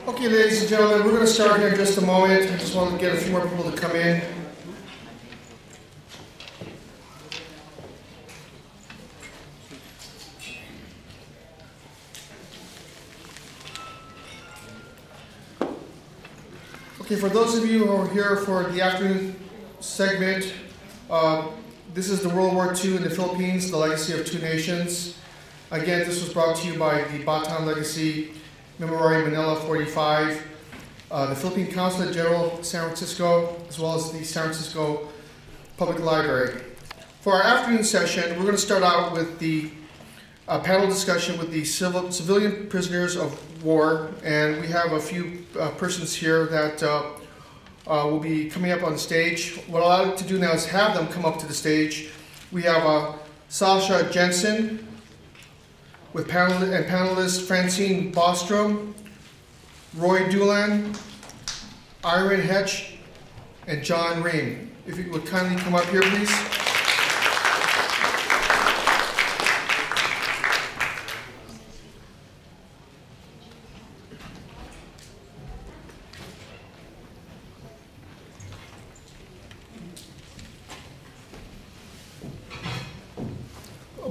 Okay, ladies and gentlemen, we're going to start here in just a moment. I just want to get a few more people to come in. Okay, for those of you who are here for the afternoon segment, this is the World War II in the Philippines, the legacy of two nations. Again, this was brought to you by the Bataan Legacy Memorial Manila 45, the Philippine Consulate General San Francisco, as well as the San Francisco Public Library. For our afternoon session, we're going to start out with the panel discussion with the civilian prisoners of war, and we have a few persons here that will be coming up on stage. What I'd like to do now is have them come up to the stage. We have Sasha Jensen with panelists Francine Bostrom, Roy Dulan, Irene Hetch, and John Ream. If you would kindly come up here, please.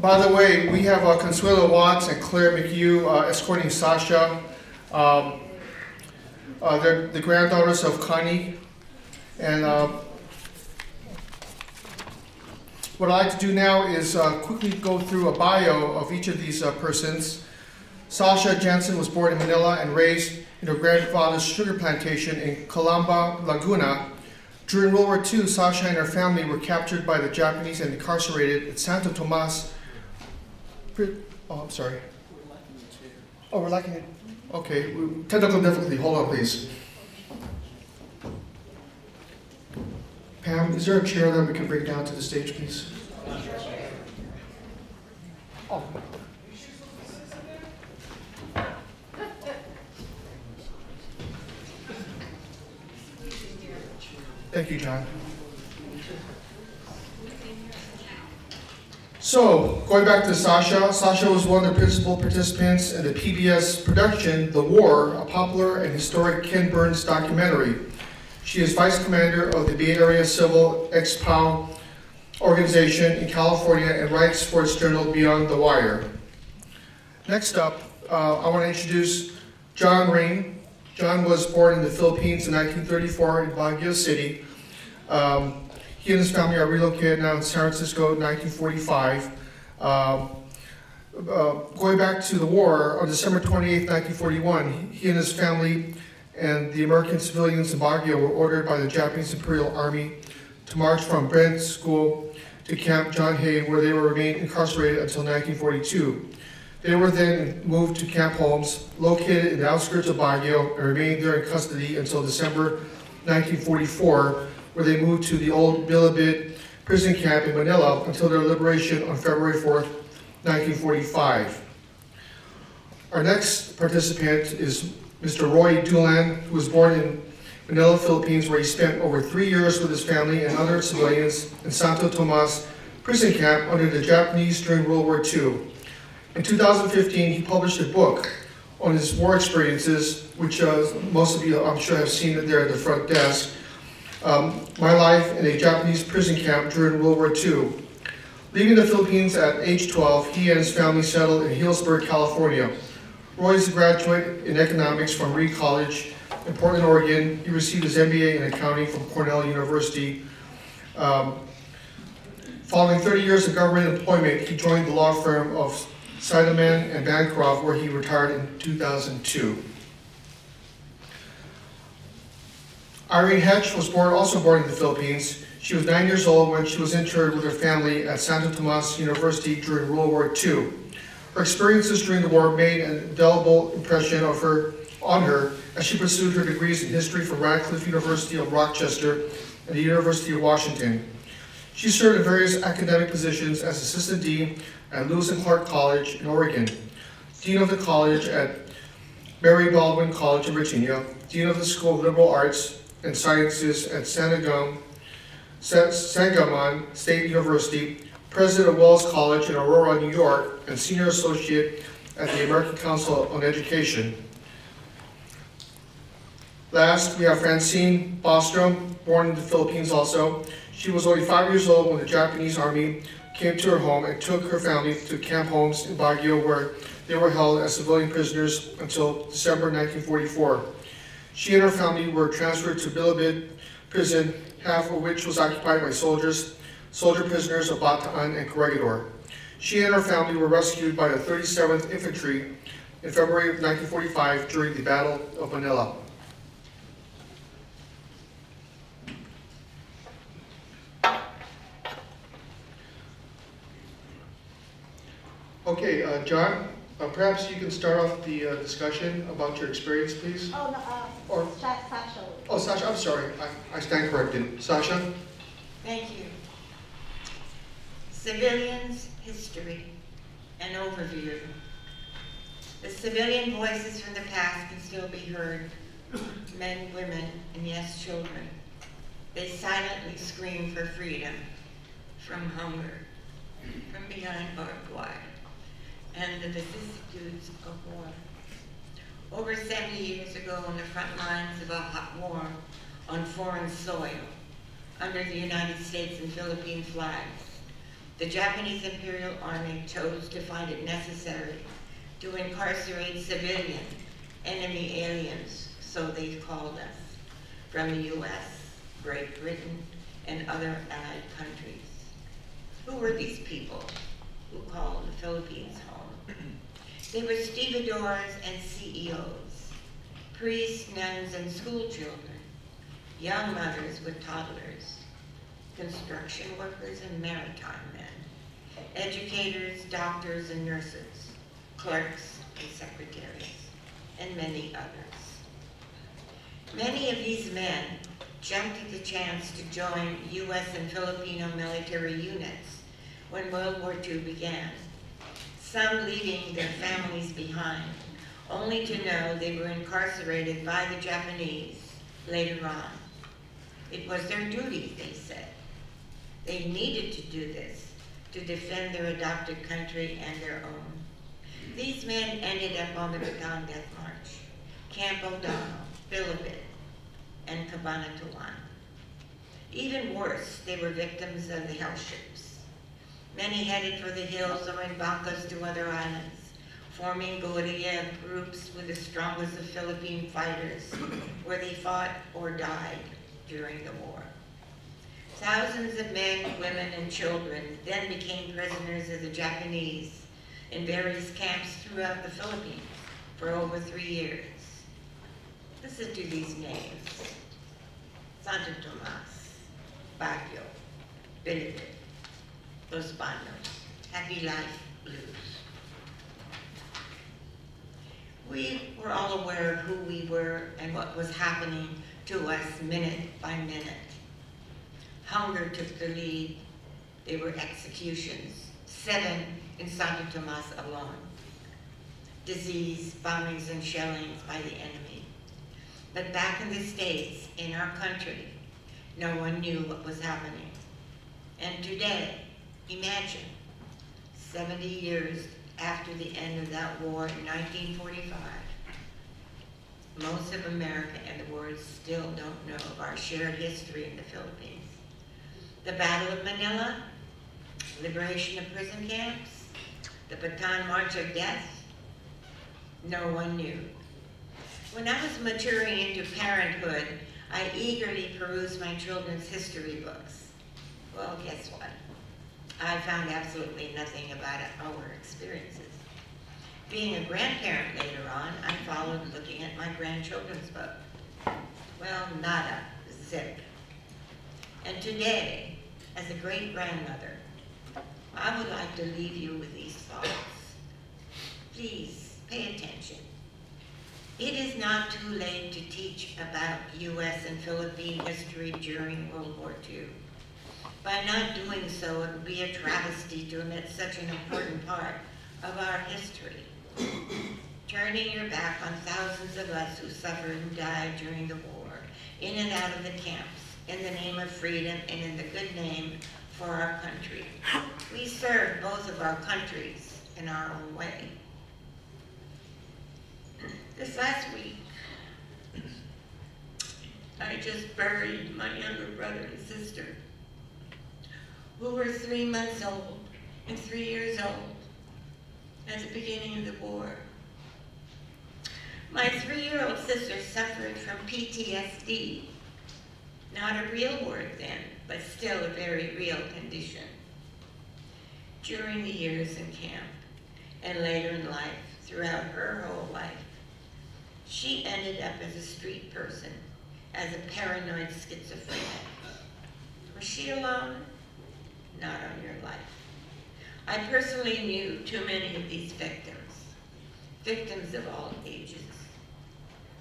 By the way, we have Consuelo Watts and Claire McHugh escorting Sasha. They're the granddaughters of Connie. And what I'd like to do now is quickly go through a bio of each of these persons. Sasha Jensen was born in Manila and raised in her grandfather's sugar plantation in Calamba, Laguna. During World War II, Sasha and her family were captured by the Japanese and incarcerated at Santo Tomas. Oh, I'm sorry. Oh, we're lacking it. Okay, technical difficulty. Hold on, please. Pam, is there a chair that we can bring down to the stage, please? Oh. Thank you, John. So, going back to Sasha, Sasha was one of the principal participants in the PBS production, The War, a popular and historic Ken Burns documentary. She is vice commander of the Bay Area Civil Ex-POW organization in California and writes for its journal Beyond the Wire. Next up, I want to introduce John Ream. John was born in the Philippines in 1934 in Baguio City. He and his family are relocated now in San Francisco in 1945. Going back to the war, on December 28, 1941, he and his family and the American civilians in Baguio were ordered by the Japanese Imperial Army to march from Brent School to Camp John Hay, where they will remain incarcerated until 1942. They were then moved to Camp Holmes, located in the outskirts of Baguio, and remained there in custody until December 1944, where they moved to the old Bilibid prison camp in Manila until their liberation on February 4th, 1945. Our next participant is Mr. Roy Dulan, who was born in Manila, Philippines, where he spent over 3 years with his family and other civilians in Santo Tomas prison camp under the Japanese during World War II. In 2015, he published a book on his war experiences, which most of you, I'm sure, have seen it there at the front desk. My life in a Japanese prison camp during World War II. Leaving the Philippines at age 12, he and his family settled in Healdsburg, California. Roy is a graduate in economics from Reed College in Portland, Oregon. He received his MBA in accounting from Cornell University. Following 30 years of government employment, he joined the law firm of Seidelman and Bancroft, where he retired in 2002. Irene Hetch was also born in the Philippines. She was 9 years old when she was interred with her family at Santo Tomas University during World War II. Her experiences during the war made an indelible impression on her as she pursued her degrees in history from Radcliffe University of Rochester and the University of Washington. She served in various academic positions as Assistant Dean at Lewis and Clark College in Oregon, Dean of the College at Mary Baldwin College in Virginia, Dean of the School of Liberal Arts and Sciences at Sangamon State University, President of Wells College in Aurora, New York, and Senior Associate at the American Council on Education. Last, we have Francine Bostrom, born in the Philippines also. She was only 5 years old when the Japanese army came to her home and took her family to camp homes in Baguio, where they were held as civilian prisoners until December 1944. She and her family were transferred to Bilibid prison, half of which was occupied by soldier prisoners of Bataan and Corregidor. She and her family were rescued by the 37th Infantry in February of 1945 during the Battle of Manila. Okay, John, perhaps you can start off the discussion about your experience, please. Oh, no, Or- Sasha. Oh, Sasha, I'm sorry, I stand corrected. Sasha? Thank you. Civilians, history, an overview. The civilian voices from the past can still be heard. Men, women, and yes, children. They silently scream for freedom, from hunger, from behind barbed wire, and the vicissitudes of war. Over 70 years ago, on the front lines of a hot war on foreign soil, under the United States and Philippine flags, the Japanese Imperial Army chose to find it necessary to incarcerate civilian enemy aliens, so they called us, from the US, Great Britain, and other allied countries. Who were these people who called the Philippines home? They were stevedores and CEOs, priests, nuns, and school children, young mothers with toddlers, construction workers and maritime men, educators, doctors and nurses, clerks and secretaries, and many others. Many of these men jumped at the chance to join US and Filipino military units when World War II began, some leaving their families behind, only to know they were incarcerated by the Japanese later on. It was their duty, they said. They needed to do this to defend their adopted country and their own. These men ended up on the Bataan Death March, Camp O'Donnell, Bilibid, and Cabanatuan. Even worse, they were victims of the hell ships. Many headed for the hills or in bancas to other islands, forming guerrilla groups with the strongest of Philippine fighters, where they fought or died during the war. Thousands of men, women, and children then became prisoners of the Japanese in various camps throughout the Philippines for over 3 years. Listen to these names: Santo Tomas, Baguio, Bilibid, Los Banos, Happy Life Blues. We were all aware of who we were and what was happening to us minute by minute. Hunger took the lead. There were executions, 7 in Santo Tomas alone. Disease, bombings, and shellings by the enemy. But back in the States, in our country, no one knew what was happening. And today, imagine, 70 years after the end of that war in 1945, most of America and the world still don't know of our shared history in the Philippines. The Battle of Manila, liberation of prison camps, the Bataan March of Death, no one knew. When I was maturing into parenthood, I eagerly perused my children's history books. Well, guess what? I found absolutely nothing about our experiences. Being a grandparent later on, I followed looking at my grandchildren's book. Well, nada, zip. And today, as a great-grandmother, I would like to leave you with these thoughts. Please, pay attention. It is not too late to teach about U.S. and Philippine history during World War II. By not doing so, it would be a travesty to omit such an important part of our history. Turning your back on thousands of us who suffered and died during the war, in and out of the camps, in the name of freedom and in the good name for our country. We serve both of our countries in our own way. This last week, I just buried my younger brother and sister, who were 3 months old and 3 years old at the beginning of the war. My 3-year-old sister suffered from PTSD, not a real word then, but still a very real condition. During the years in camp and later in life, throughout her whole life, she ended up as a street person, as a paranoid schizophrenic. Was she alone? Not on your life. I personally knew too many of these victims of all ages.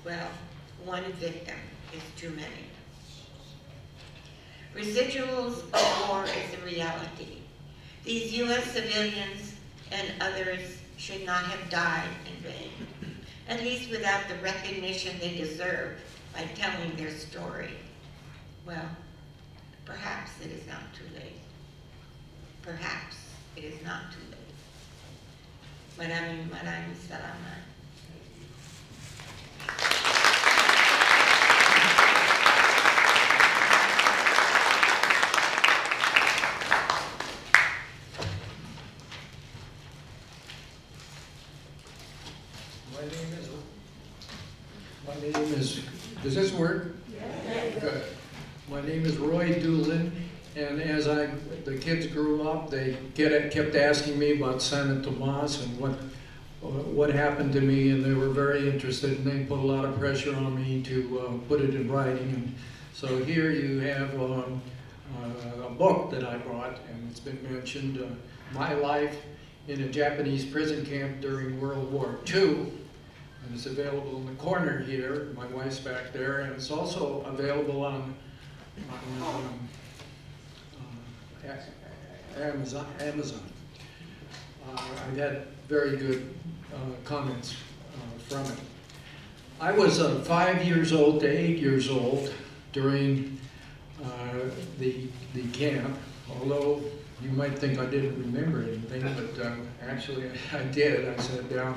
Well, one victim is too many. Residuals of war is a reality. These U.S. civilians and others should not have died in vain, at least without the recognition they deserve by telling their story. Well, perhaps it is not too late. Perhaps it is not too late. Maraming salamat. My name is, does this work? Yes. Good. My name is Roy Doolin, and as the kids grew up, they kept asking me about Santa Tomas and what happened to me, and they were very interested, and they put a lot of pressure on me to put it in writing. And so here you have a book that I brought, and it's been mentioned, My Life in a Japanese Prison Camp During World War II. And it's available in the corner here. My wife's back there, and it's also available on Amazon. I've had very good comments from it. I was 5 years old to 8 years old during the camp, although you might think I didn't remember anything, but actually I did. I sat down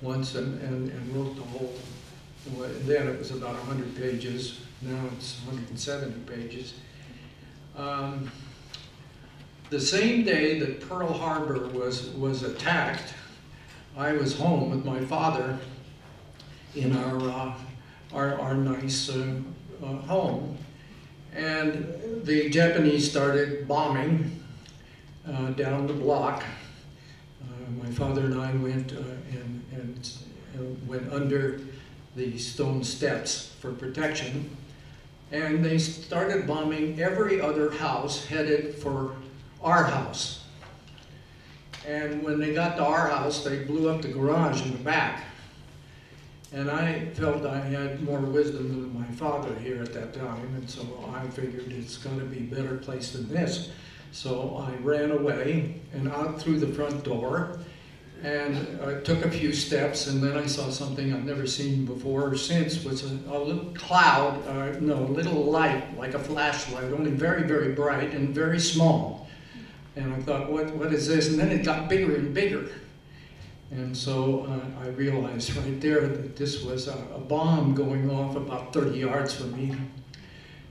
once and wrote the whole, then it was about 100 pages, now it's 170 pages. The same day that Pearl Harbor was attacked, I was home with my father in our nice home, and the Japanese started bombing down the block. My father and I went went under the stone steps for protection, and they started bombing every other house headed for our house. And when they got to our house, they blew up the garage in the back. And I felt I had more wisdom than my father here at that time, and so I figured it's got to be a better place than this. So I ran away and out through the front door, and I took a few steps, and then I saw something I've never seen before or since, was a little cloud, a little light, like a flashlight, only very, very bright and very small. And I thought, what is this? And then it got bigger and bigger. And so I realized right there that this was a bomb going off about 30 yards from me.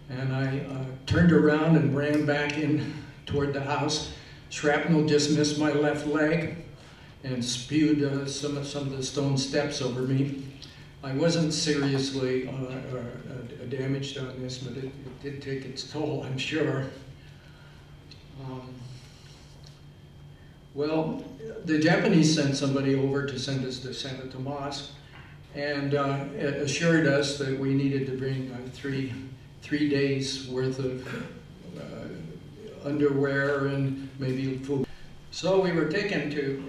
And I turned around and ran back in toward the house. Shrapnel just missed my left leg and spewed some of the stone steps over me. I wasn't seriously damaged on this, but it did take its toll, I'm sure. Well, the Japanese sent somebody over to send us to Santa Tomas, and assured us that we needed to bring 3 days worth of underwear and maybe food. So we were taken to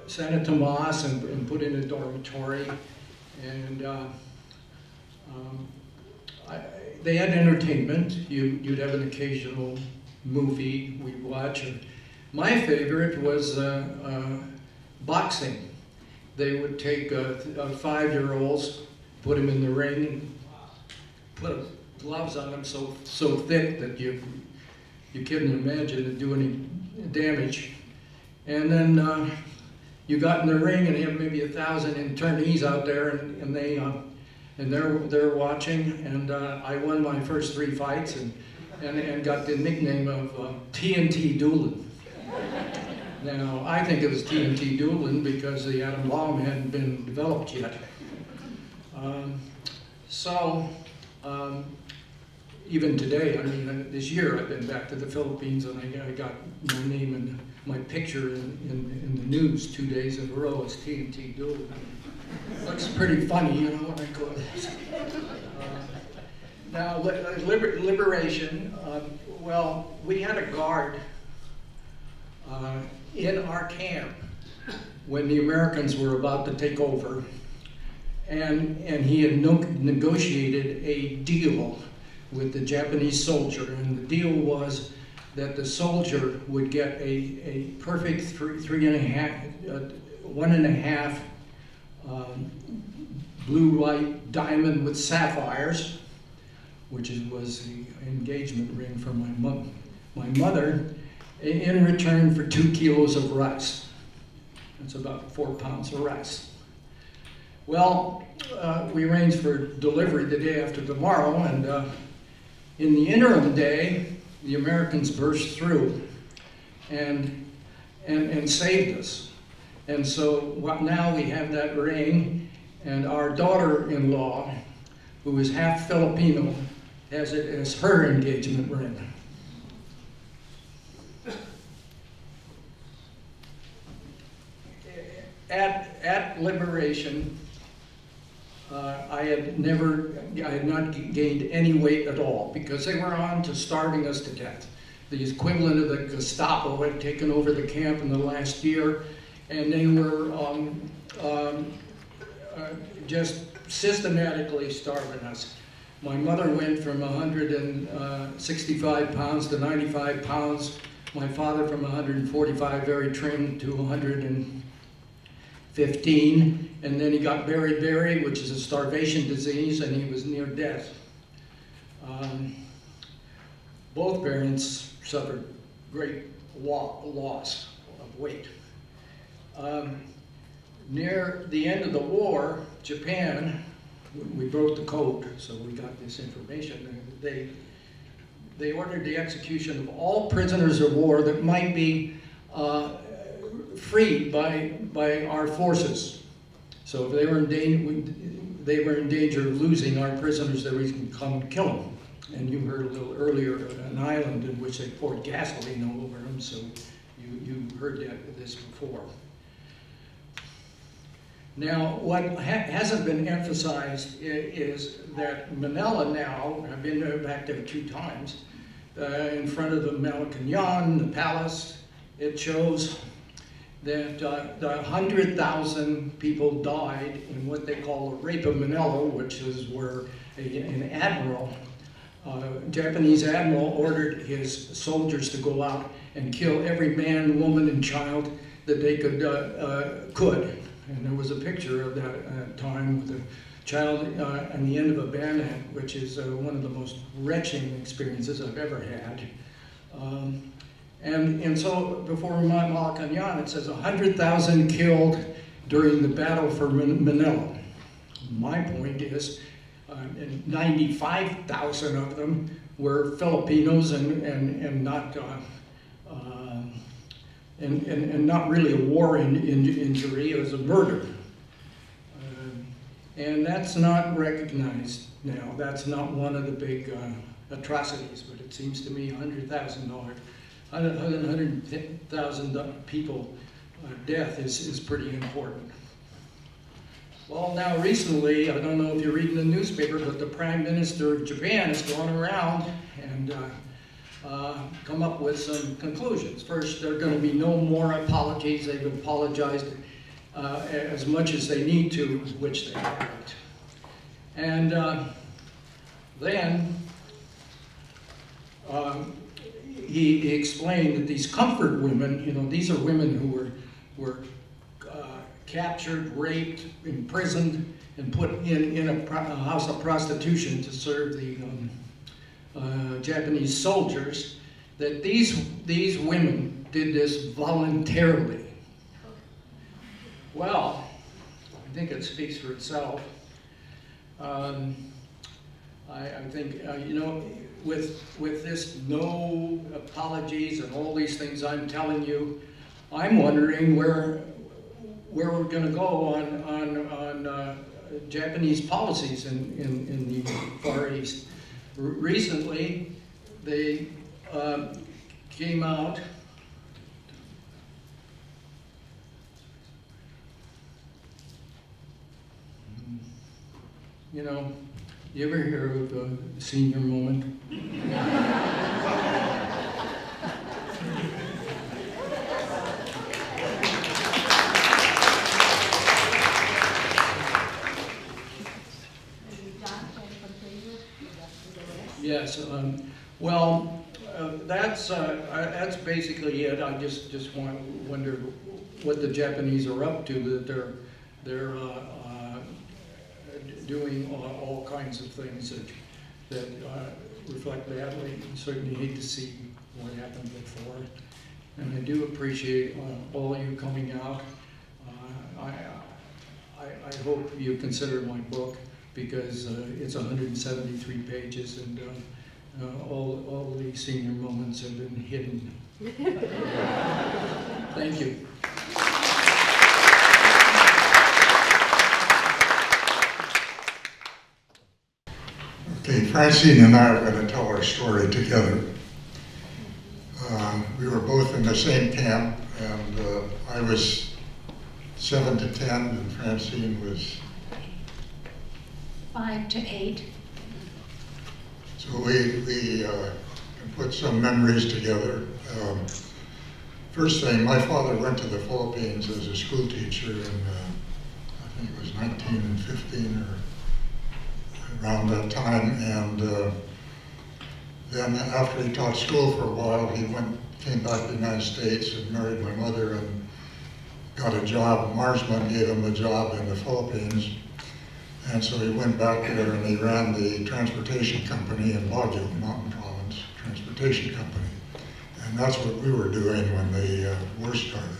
Santa Tomas and put in a dormitory, and they had entertainment. You'd have an occasional movie we'd watch. My favorite was boxing. They would take 5-year-olds, put them in the ring, and put gloves on them so thick that you couldn't imagine it do any damage. And then you got in the ring and you had maybe 1,000 internees out there, and they and they're watching, and I won my first 3 fights and got the nickname of TNT Doolin. Now, I think it was TNT Doolin because the atom bomb hadn't been developed yet. Even today, I mean, this year I've been back to the Philippines and I got my name and my picture in the news 2 days in a row as TNT Doolin. Looks pretty funny, you know, when I go this. Now, liberation, well, we had a guard in our camp when the Americans were about to take over, and he had negotiated a deal with the Japanese soldier, and the deal was that the soldier would get a perfect 1.5 blue-white diamond with sapphires, which was the engagement ring for my mother, in return for 2 kilos of rice. That's about 4 pounds of rice. Well, we arranged for delivery the day after tomorrow, and in the interim day, the Americans burst through and saved us. And so now we have that ring, and our daughter-in-law, who is half Filipino, has it as her engagement ring. At liberation, I had not gained any weight at all because they were on to starving us to death. The equivalent of the Gestapo had taken over the camp in the last year, and they were just systematically starving us. My mother went from 165 pounds to 95 pounds. My father from 145, very trim, to 115. And then he got beriberi, which is a starvation disease, and he was near death. Both parents suffered great loss of weight. Near the end of the war, Japan, we broke the code, so we got this information. They ordered the execution of all prisoners of war that might be freed by our forces. So if they were in danger of losing our prisoners, they would come and kill them. And you heard a little earlier of an island in which they poured gasoline all over them, so you heard this before. Now, what hasn't been emphasized is that Manila now, I've been back there 2 times, in front of the Malacañan, the palace, it shows that 100,000 people died in what they call the Rape of Manila, which is where an admiral, Japanese admiral, ordered his soldiers to go out and kill every man, woman, and child that they could. And there was a picture of that time with a child on the end of a bayonet, which is one of the most wrenching experiences I've ever had. And so before Malacañan, it says 100,000 killed during the battle for Manila. My point is, 95,000 of them were Filipinos and not not really a war injury. It was a murder, and that's not recognized now. That's not one of the big atrocities, but it seems to me $100,000 people death is pretty important. Well, now recently, I don't know if you're reading the newspaper, but the Prime Minister of Japan has gone around and come up with some conclusions. First, there are going to be no more apologies. They've apologized as much as they need to, which they haven't. And then he explained that these comfort women, you know, these are women who were captured, raped, imprisoned, and put in a house of prostitution to serve the Japanese soldiers, that these women did this voluntarily. Well, I think it speaks for itself. I think, you know, with this no apologies and all these things I'm telling you, I'm wondering where we're going to go on Japanese policies in the Far East. Recently, they came out. You know, you ever hear of the senior moment? Yes. Well, that's basically it. I just wonder what the Japanese are up to. That they're doing all kinds of things that reflect badly. I certainly hate to see what happened before. And I do appreciate all you coming out. I hope you consider my book, because it's 173 pages, and all the senior moments have been hidden. Thank you. Okay, Francine and I are going to tell our story together. We were both in the same camp, and I was 7 to 10, and Francine was 5 to 8. So we can put some memories together. First thing, my father went to the Philippines as a school teacher in, I think it was 1915 or around that time, and then after he taught school for a while, he came back to the United States and married my mother and got a job. Marsman gave him a job in the Philippines, and so he went back there and he ran the transportation company in Baguio, Mountain Province Transportation Company. And that's what we were doing when the war started.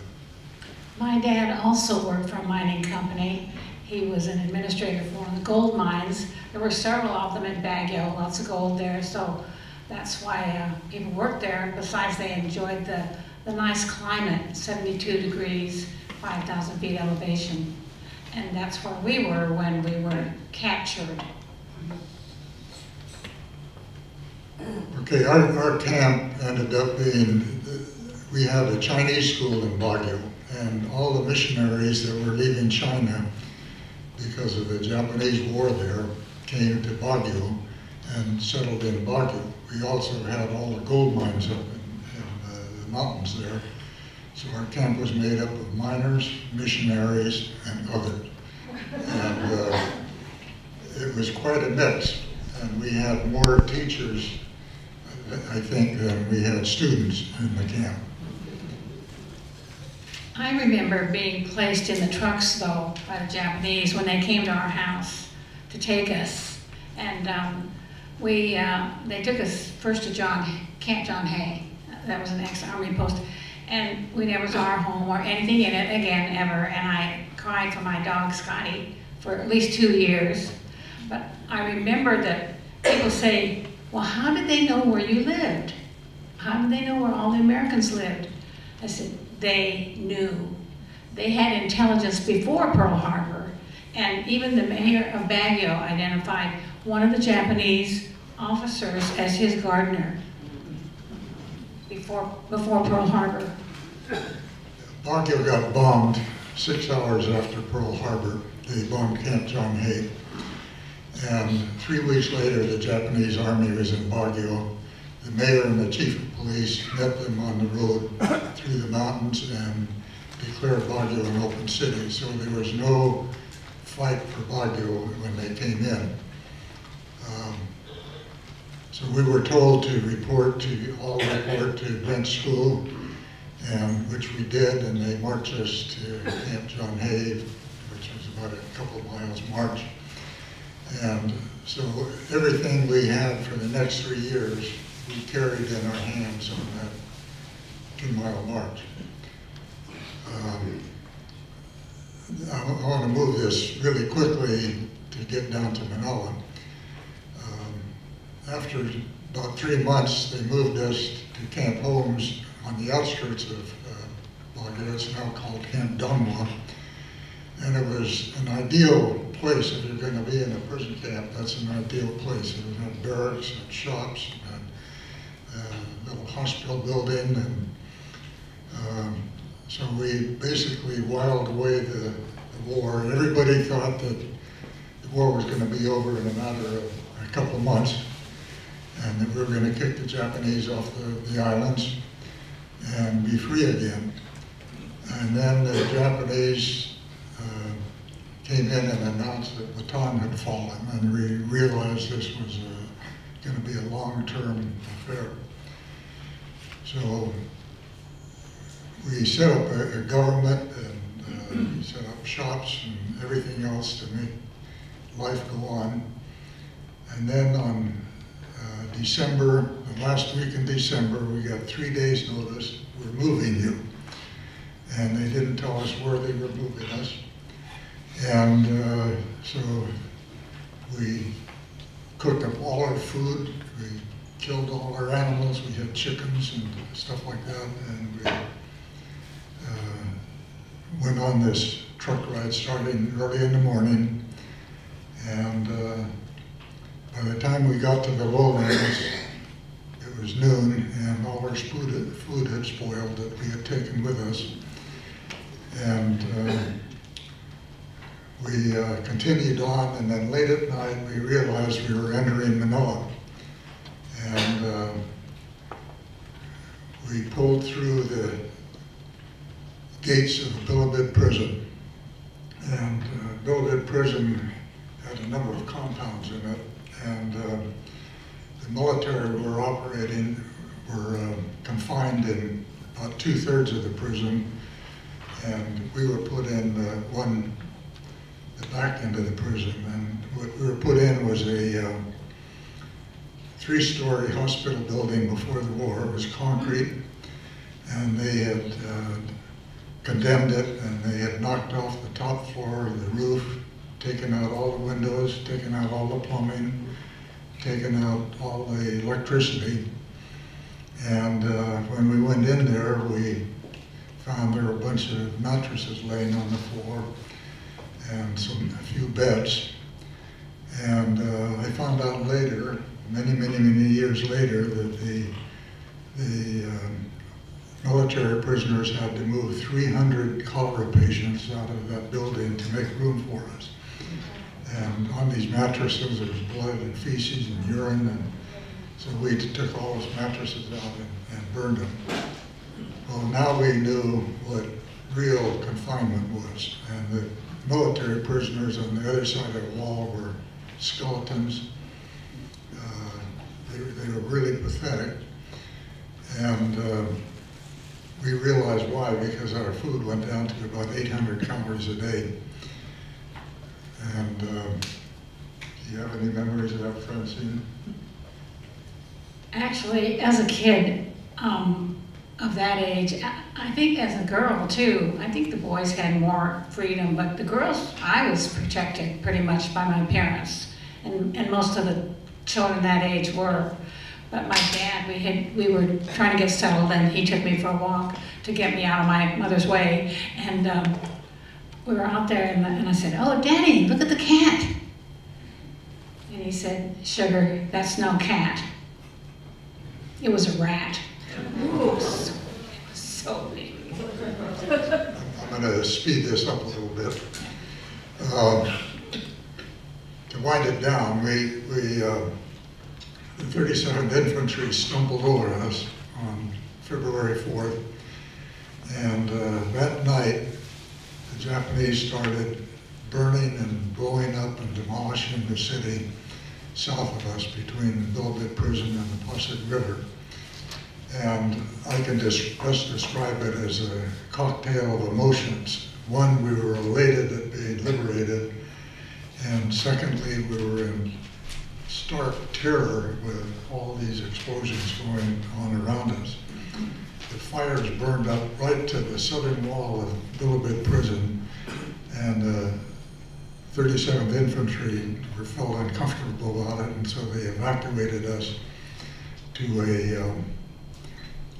My dad also worked for a mining company. He was an administrator for one of the gold mines. There were several of them in Baguio, lots of gold there, so that's why people worked there. Besides, they enjoyed the nice climate, 72 degrees, 5,000 feet elevation. And that's where we were when we were captured. Okay, our camp ended up being, we had a Chinese school in Baguio, and all the missionaries that were leaving China because of the Japanese war there came to Baguio and settled in Baguio. We also had all the gold mines up in the mountains there. So our camp was made up of miners, missionaries, and others. And it was quite a mix. And we had more teachers, I think, than we had students in the camp. I remember being placed in the trucks, though, by the Japanese when they came to our house to take us. And they took us first to Camp John Hay. That was an ex-Army post. And we never saw our home or anything in it again, ever. And I cried for my dog, Scotty, for at least 2 years. But I remember that people say, well, how did they know where you lived? How did they know where all the Americans lived? I said, they knew. They had intelligence before Pearl Harbor. And even the mayor of Baguio identified one of the Japanese officers as his gardener before Pearl Harbor. Baguio got bombed 6 hours after Pearl Harbor. They bombed Camp John Hay. And 3 weeks later, the Japanese army was in Baguio. The mayor and the chief of police met them on the road through the mountains and declared Baguio an open city. So there was no fight for Baguio when they came in. So we were told to report to Brent School, and which we did, and they marched us to Camp John Hay, which was about a couple of miles march. And so everything we had for the next 3 years, we carried in our hands on that 2-mile march. I want to move this really quickly to to get down to Manila. After about 3 months, they moved us to Camp Holmes on the outskirts of Baguio. It's now called Camp Donwa. And it was an ideal place if you're going to be in a prison camp. That's an ideal place. It had barracks and shops and a little hospital building. And so we basically whiled away the war. Everybody thought that the war was going to be over in a matter of a couple of months, and that we were going to kick the Japanese off the islands and be free again. And then the Japanese came in and announced that Bataan had fallen, and we realized this was going to be a long-term affair. So we set up a government, and we set up shops and everything else to make life go on. And then on December, the last week in December, we got 3 days notice, we're moving you. And they didn't tell us where they were moving us. And so we cooked up all our food, we killed all our animals, we had chickens and stuff like that, and we went on this truck ride starting early in the morning. And by the time we got to the lowlands, it was noon, and all our food had spoiled that we had taken with us. And we continued on, and then late at night we realized we were entering Manila. And we pulled through the gates of Bilibid Prison. And Bilibid Prison had a number of compounds in it, and the military were operating, were confined in about 2/3 of the prison, and we were put in the back end of the prison. And what we were put in was a 3-story hospital building before the war. It was concrete, and they had condemned it, and they had knocked off the top floor of the roof, taken out all the windows, taken out all the plumbing, taken out all the electricity. And when we went in there, we found there were a bunch of mattresses laying on the floor and a few beds. And I found out later, many years later, that the military prisoners had to move 300 cholera patients out of that building to make room for us. And on these mattresses, there was blood and feces and urine, and so we took all those mattresses out and burned them. Well, now we knew what real confinement was, and the military prisoners on the other side of the wall were skeletons. They were really pathetic, and we realized why, because our food went down to about 800 calories a day. And do you have any memories of that, Francine? Actually, as a kid of that age, I think as a girl too, I think the boys had more freedom, but the girls, I was protected pretty much by my parents, and most of the children that age were. But my dad, we were trying to get settled, and he took me for a walk to get me out of my mother's way. And we were out there, and I said, "Oh, Daddy, look at the cat." And he said, "Sugar, that's no cat. It was a rat." It was so big. I'm going to speed this up a little bit. To wind it down, the 37th Infantry stumbled over us on February 4th, and that night the Japanese started burning and blowing up and demolishing the city south of us between Bilibid Prison and the Pasig River. And I can best describe it as a cocktail of emotions. One, we were elated at being liberated, and secondly, we were in stark terror with all these explosions going on around us. The fires burned up right to the southern wall of Bilibid Prison, and 37th Infantry felt uncomfortable about it, and so they evacuated us to a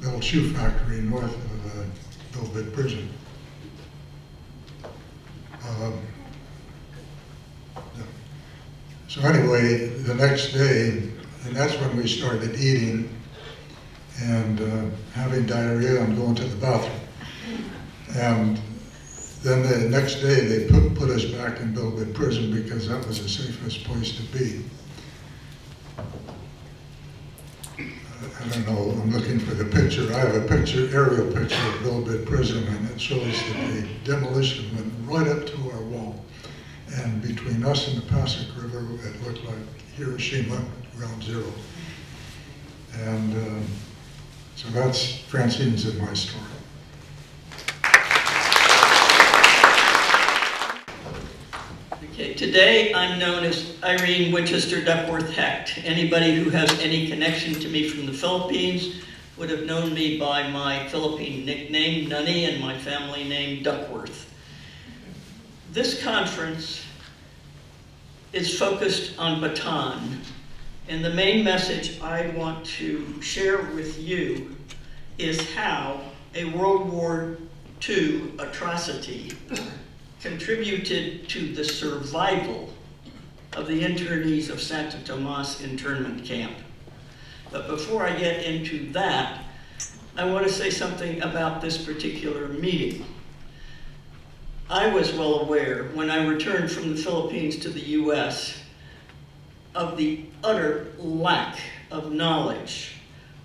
little shoe factory north of Bilbid Prison. So anyway, the next day, and that's when we started eating and having diarrhea and going to the bathroom. And then the next day they put us back in Bilbid Prison because that was the safest place to be. I don't know, I'm looking for the picture. I have a picture, aerial picture of Bilbid Prison, and it shows that the demolition went right up to our wall. And between us and the Pasig River, it looked like Hiroshima, ground zero. And so that's Francine's and my story. Okay, today I'm known as Irene Winchester Duckworth Hecht. Anybody who has any connection to me from the Philippines would have known me by my Philippine nickname, Nunny, and my family name, Duckworth. This conference is focused on Bataan, and the main message I want to share with you is how a World War II atrocity contributed to the survival of the internees of Santo Tomas internment camp. But before I get into that, I want to say something about this particular meeting. I was well aware when I returned from the Philippines to the US of the utter lack of knowledge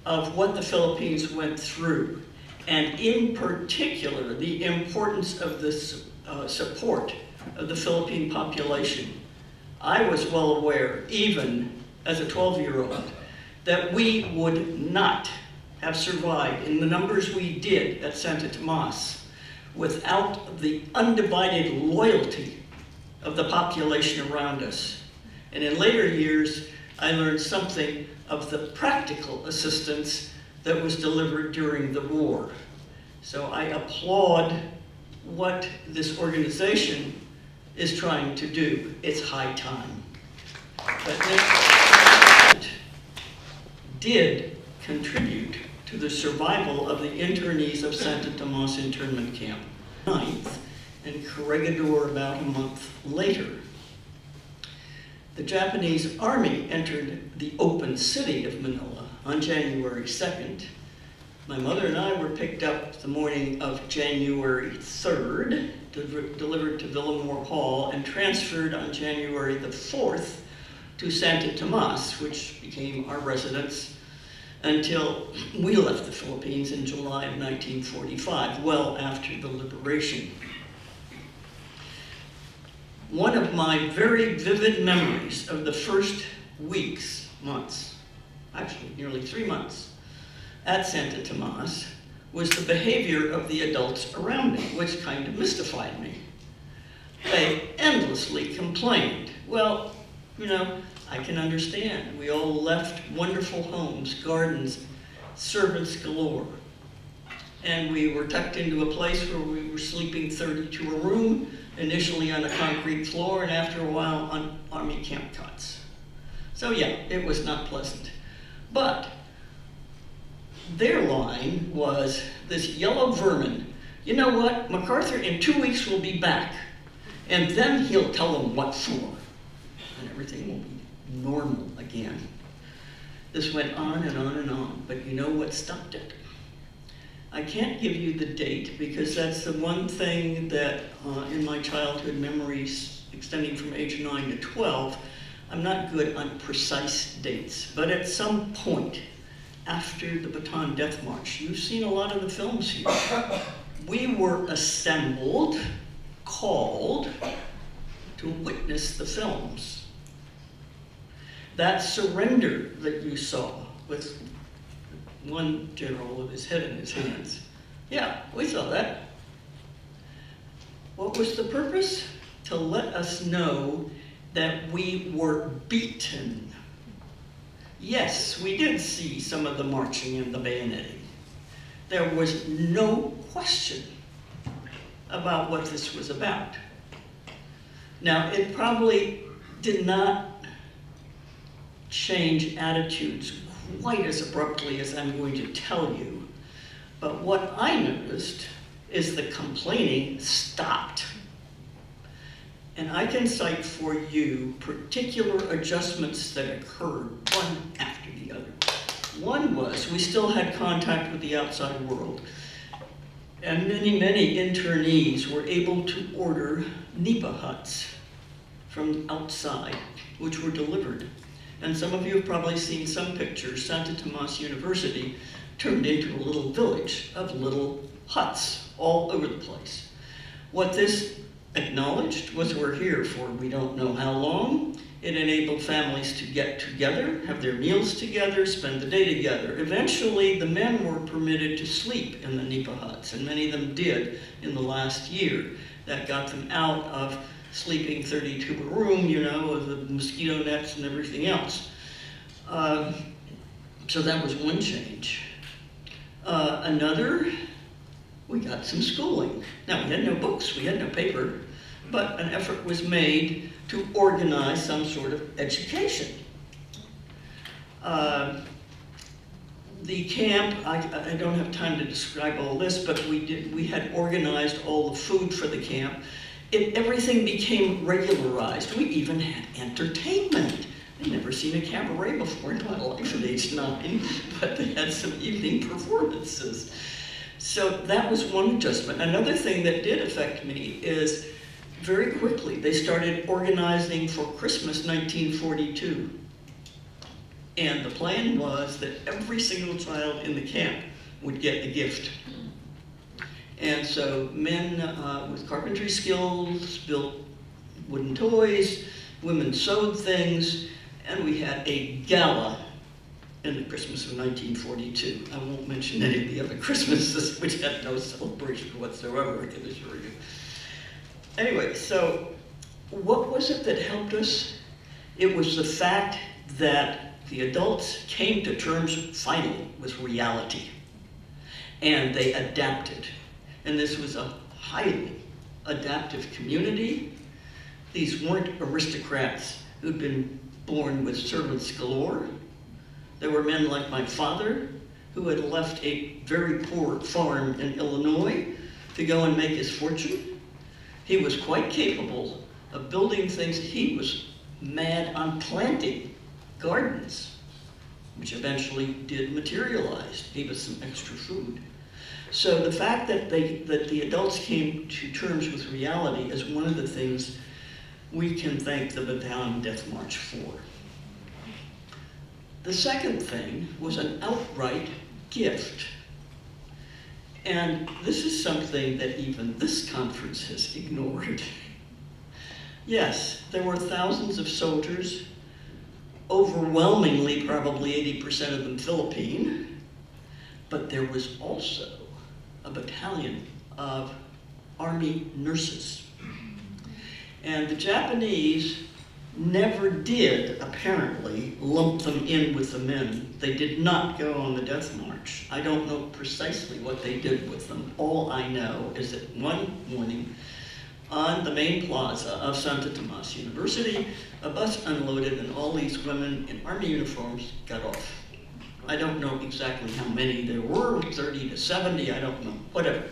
of what the Philippines went through, and in particular, the importance of this support of the Philippine population. I was well aware, even as a 12-year-old, that we would not have survived in the numbers we did at Santo Tomas without the undivided loyalty of the population around us. And in later years, I learned something of the practical assistance that was delivered during the war. So I applaud what this organization is trying to do. It's high time. But it did contribute to the survival of the internees of Santo Tomas internment camp. 9th, and Corregidor about a month later. The Japanese army entered the open city of Manila on January 2nd. My mother and I were picked up the morning of January 3rd, delivered to Villamore Hall, and transferred on January the 4th to Santo Tomas, which became our residence until we left the Philippines in July of 1945, well after the liberation. One of my very vivid memories of the first weeks, months, actually nearly 3 months, at Santo Tomas was the behavior of the adults around me, which kind of mystified me. They endlessly complained. Well, you know, I can understand. We all left wonderful homes, gardens, servants galore. And we were tucked into a place where we were sleeping 30 to a room, initially on a concrete floor, and after a while on army camp cots. So yeah, it was not pleasant. But their line was this yellow vermin. You know what? MacArthur in 2 weeks will be back, and then he'll tell them what for, and everything will be normal again. This went on and on and on, but you know what stopped it? I can't give you the date because that's the one thing that in my childhood memories extending from age 9 to 12, I'm not good on precise dates, but at some point after the Bataan Death March, you've seen a lot of the films here, we were assembled, called to witness the films. That surrender that you saw with one general with his head in his hands, yeah, we saw that. What was the purpose? To let us know that we were beaten. Yes, we did see some of the marching and the bayoneting. There was no question about what this was about. Now, it probably did not change attitudes quite as abruptly as I'm going to tell you, but what I noticed is the complaining stopped. And I can cite for you particular adjustments that occurred one after the other. One was we still had contact with the outside world, and many internees were able to order nipa huts from outside, which were delivered. And some of you have probably seen some pictures. Santo Tomas University turned into a little village of little huts all over the place. What this acknowledged was we're here for we don't know how long. It enabled families to get together, have their meals together, spend the day together. Eventually, the men were permitted to sleep in the nipa huts, and many of them did in the last year. That got them out of sleeping 32 in a room, you know, with the mosquito nets and everything else. So that was one change. Another, we got some schooling. Now, we had no books, we had no paper, but an effort was made to organize some sort of education. The camp, I don't have time to describe all this, but we had organized all the food for the camp. Everything became regularized. We even had entertainment. I'd never seen a cabaret before in my life at age 9, but they had some evening performances. So that was one adjustment. Another thing that did affect me is very quickly they started organizing for Christmas 1942. And the plan was that every single child in the camp would get a gift. And so men with carpentry skills built wooden toys, women sewed things, and we had a gala in the Christmas of 1942. I won't mention any of the other Christmases, which had no celebration whatsoever, I can assure you. Anyway, so what was it that helped us? It was the fact that the adults came to terms finally with reality, and they adapted. And this was a highly adaptive community. These weren't aristocrats who'd been born with servants galore. There were men like my father, who had left a very poor farm in Illinois to go and make his fortune. He was quite capable of building things. He was mad on planting gardens, which eventually did materialize, gave us some extra food. So the fact that the adults came to terms with reality is one of the things we can thank the Bataan Death March for. The second thing was an outright gift. And this is something that even this conference has ignored. Yes, there were thousands of soldiers, overwhelmingly, probably 80% of them Philippine, but there was also a battalion of army nurses. And the Japanese never did, apparently, lump them in with the men. They did not go on the death march. I don't know precisely what they did with them. All I know is that one morning, on the main plaza of Santo Tomas University, a bus unloaded and all these women in army uniforms got off. I don't know exactly how many there were, 30 to 70, I don't know, whatever.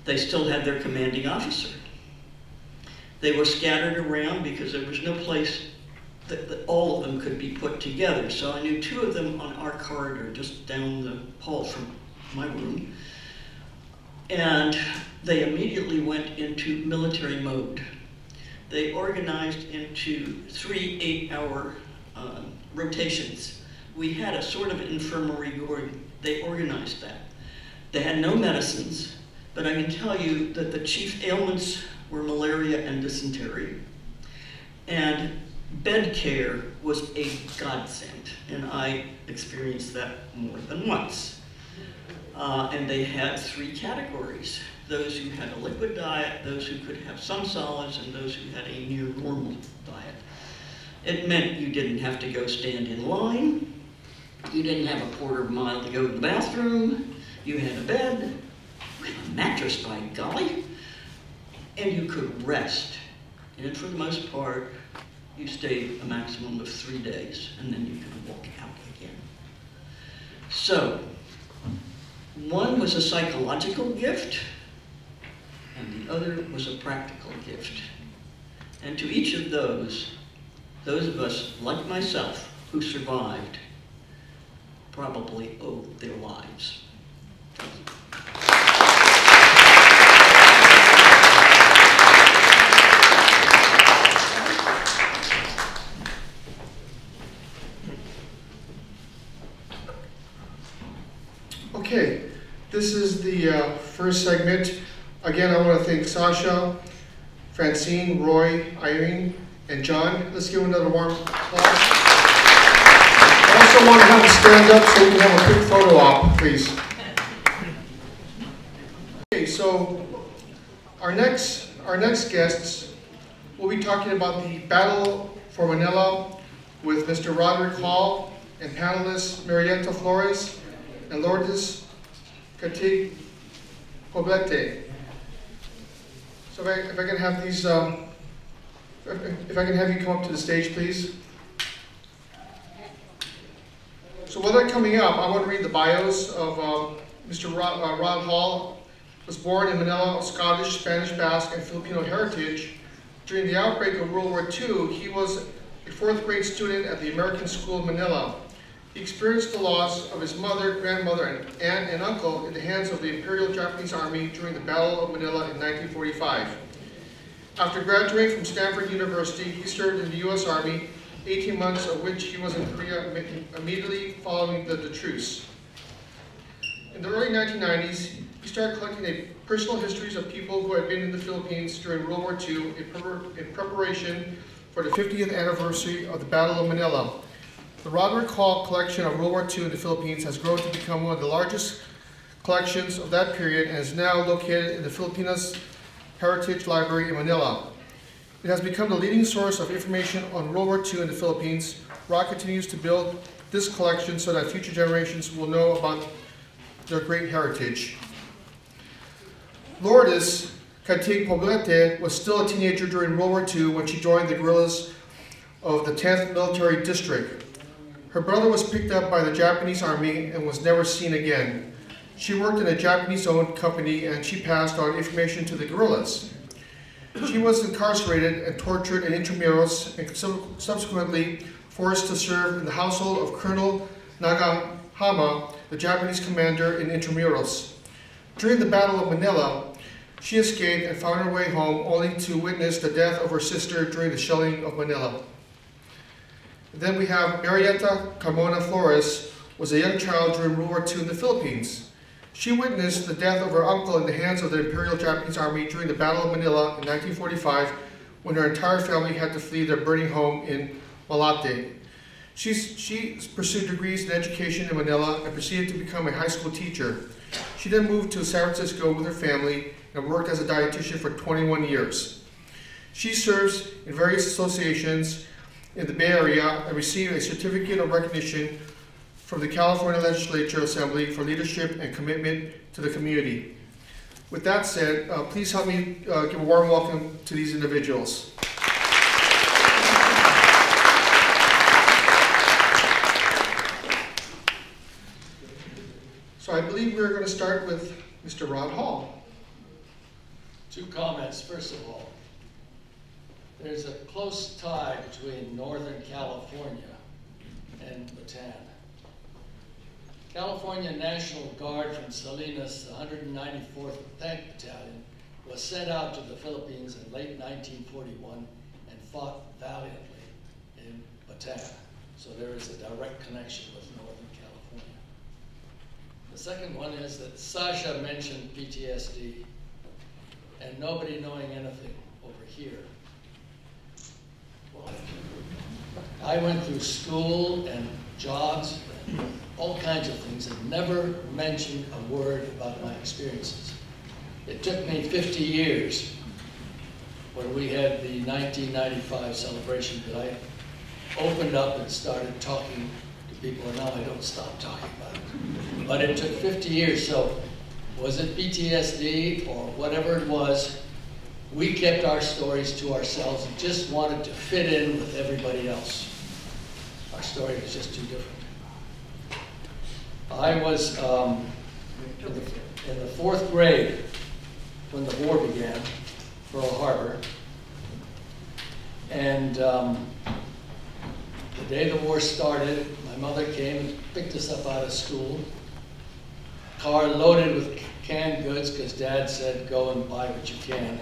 They still had their commanding officer. They were scattered around because there was no place that all of them could be put together. So I knew two of them on our corridor just down the hall from my room. And they immediately went into military mode. They organized into 3 8-hour rotations. We had a sort of infirmary going. They organized that. They had no medicines, but I can tell you that the chief ailments were malaria and dysentery. And bed care was a godsend, and I experienced that more than once. And they had 3 categories: those who had a liquid diet, those who could have some solids, and those who had a near normal diet. It meant you didn't have to go stand in line. You didn't have a quarter of a mile to go to the bathroom. You had a bed, a mattress, by golly, and you could rest And for the most part, you stay a maximum of 3 days, and then you can walk out again. So, one was a psychological gift, and the other was a practical gift. And to each of those of us, like myself, who survived, probably owe their lives. Thank you. Okay, this is the first segment. Again, I want to thank Sasha, Francine, Roy, Irene, and John. Let's give another warm applause. I also want to have them stand up so we can have a quick photo op, please. Okay, so our next guests will be talking about the Battle for Manila with Mr. Roderick Hall and panelists Marietta Flores and Lourdes Catig Poblete. So if I can have these, if I can have you come up to the stage, please. So while they're coming up, I want to read the bios of Mr. Rod Hall. Was born in Manila, Scottish, Spanish, Basque, and Filipino heritage. During the outbreak of World War II, he was a 4th grade student at the American School of Manila. He experienced the loss of his mother, grandmother, and aunt and uncle in the hands of the Imperial Japanese Army during the Battle of Manila in 1945. After graduating from Stanford University, he served in the U.S. Army, 18 months of which he was in Korea immediately following the truce. In the early 1990s, he started collecting personal histories of people who had been in the Philippines during World War II in preparation for the 50th anniversary of the Battle of Manila. The Roderick Hall collection of World War II in the Philippines has grown to become one of the largest collections of that period and is now located in the Filipinas Heritage Library in Manila. It has become the leading source of information on World War II in the Philippines. Rod continues to build this collection so that future generations will know about their great heritage. Lourdes Catig Poblete was still a teenager during World War II when she joined the guerrillas of the 10th Military District. Her brother was picked up by the Japanese Army and was never seen again. She worked in a Japanese-owned company and she passed on information to the guerrillas. She was incarcerated and tortured in Intramuros and subsequently forced to serve in the household of Colonel Nagahama, the Japanese commander in Intramuros. During the Battle of Manila, she escaped and found her way home only to witness the death of her sister during the shelling of Manila. Then we have Marietta Carmona Flores, was a young child during World War II in the Philippines. She witnessed the death of her uncle in the hands of the Imperial Japanese Army during the Battle of Manila in 1945, when her entire family had to flee their burning home in Malate. She pursued degrees in education in Manila and proceeded to become a high school teacher. She then moved to San Francisco with her family and worked as a dietitian for 21 years. She serves in various associations in the Bay Area and received a certificate of recognition from the California Legislature Assembly for leadership and commitment to the community. With that said, please help me give a warm welcome to these individuals. So I believe we're going to start with Mr. Rod Hall. 2 comments. First of all, there's a close tie between Northern California and Bataan. California National Guard from Salinas, the 194th Tank Battalion, was sent out to the Philippines in late 1941 and fought valiantly in Bataan. So there is a direct connection with Northern California. The second one is that Sasha mentioned PTSD and nobody knowing anything over here. Well, I went through school and jobs and all kinds of things and never mentioned a word about my experiences. It took me 50 years when we had the 1995 celebration that I opened up and started talking to people, and now I don't stop talking about it. But it took 50 years, so was it PTSD or whatever it was, we kept our stories to ourselves and just wanted to fit in with everybody else. Our story was just too different. I was in the 4th grade when the war began, Pearl Harbor. And the day the war started, my mother came and picked us up out of school. Car loaded with canned goods, because Dad said, go and buy what you can,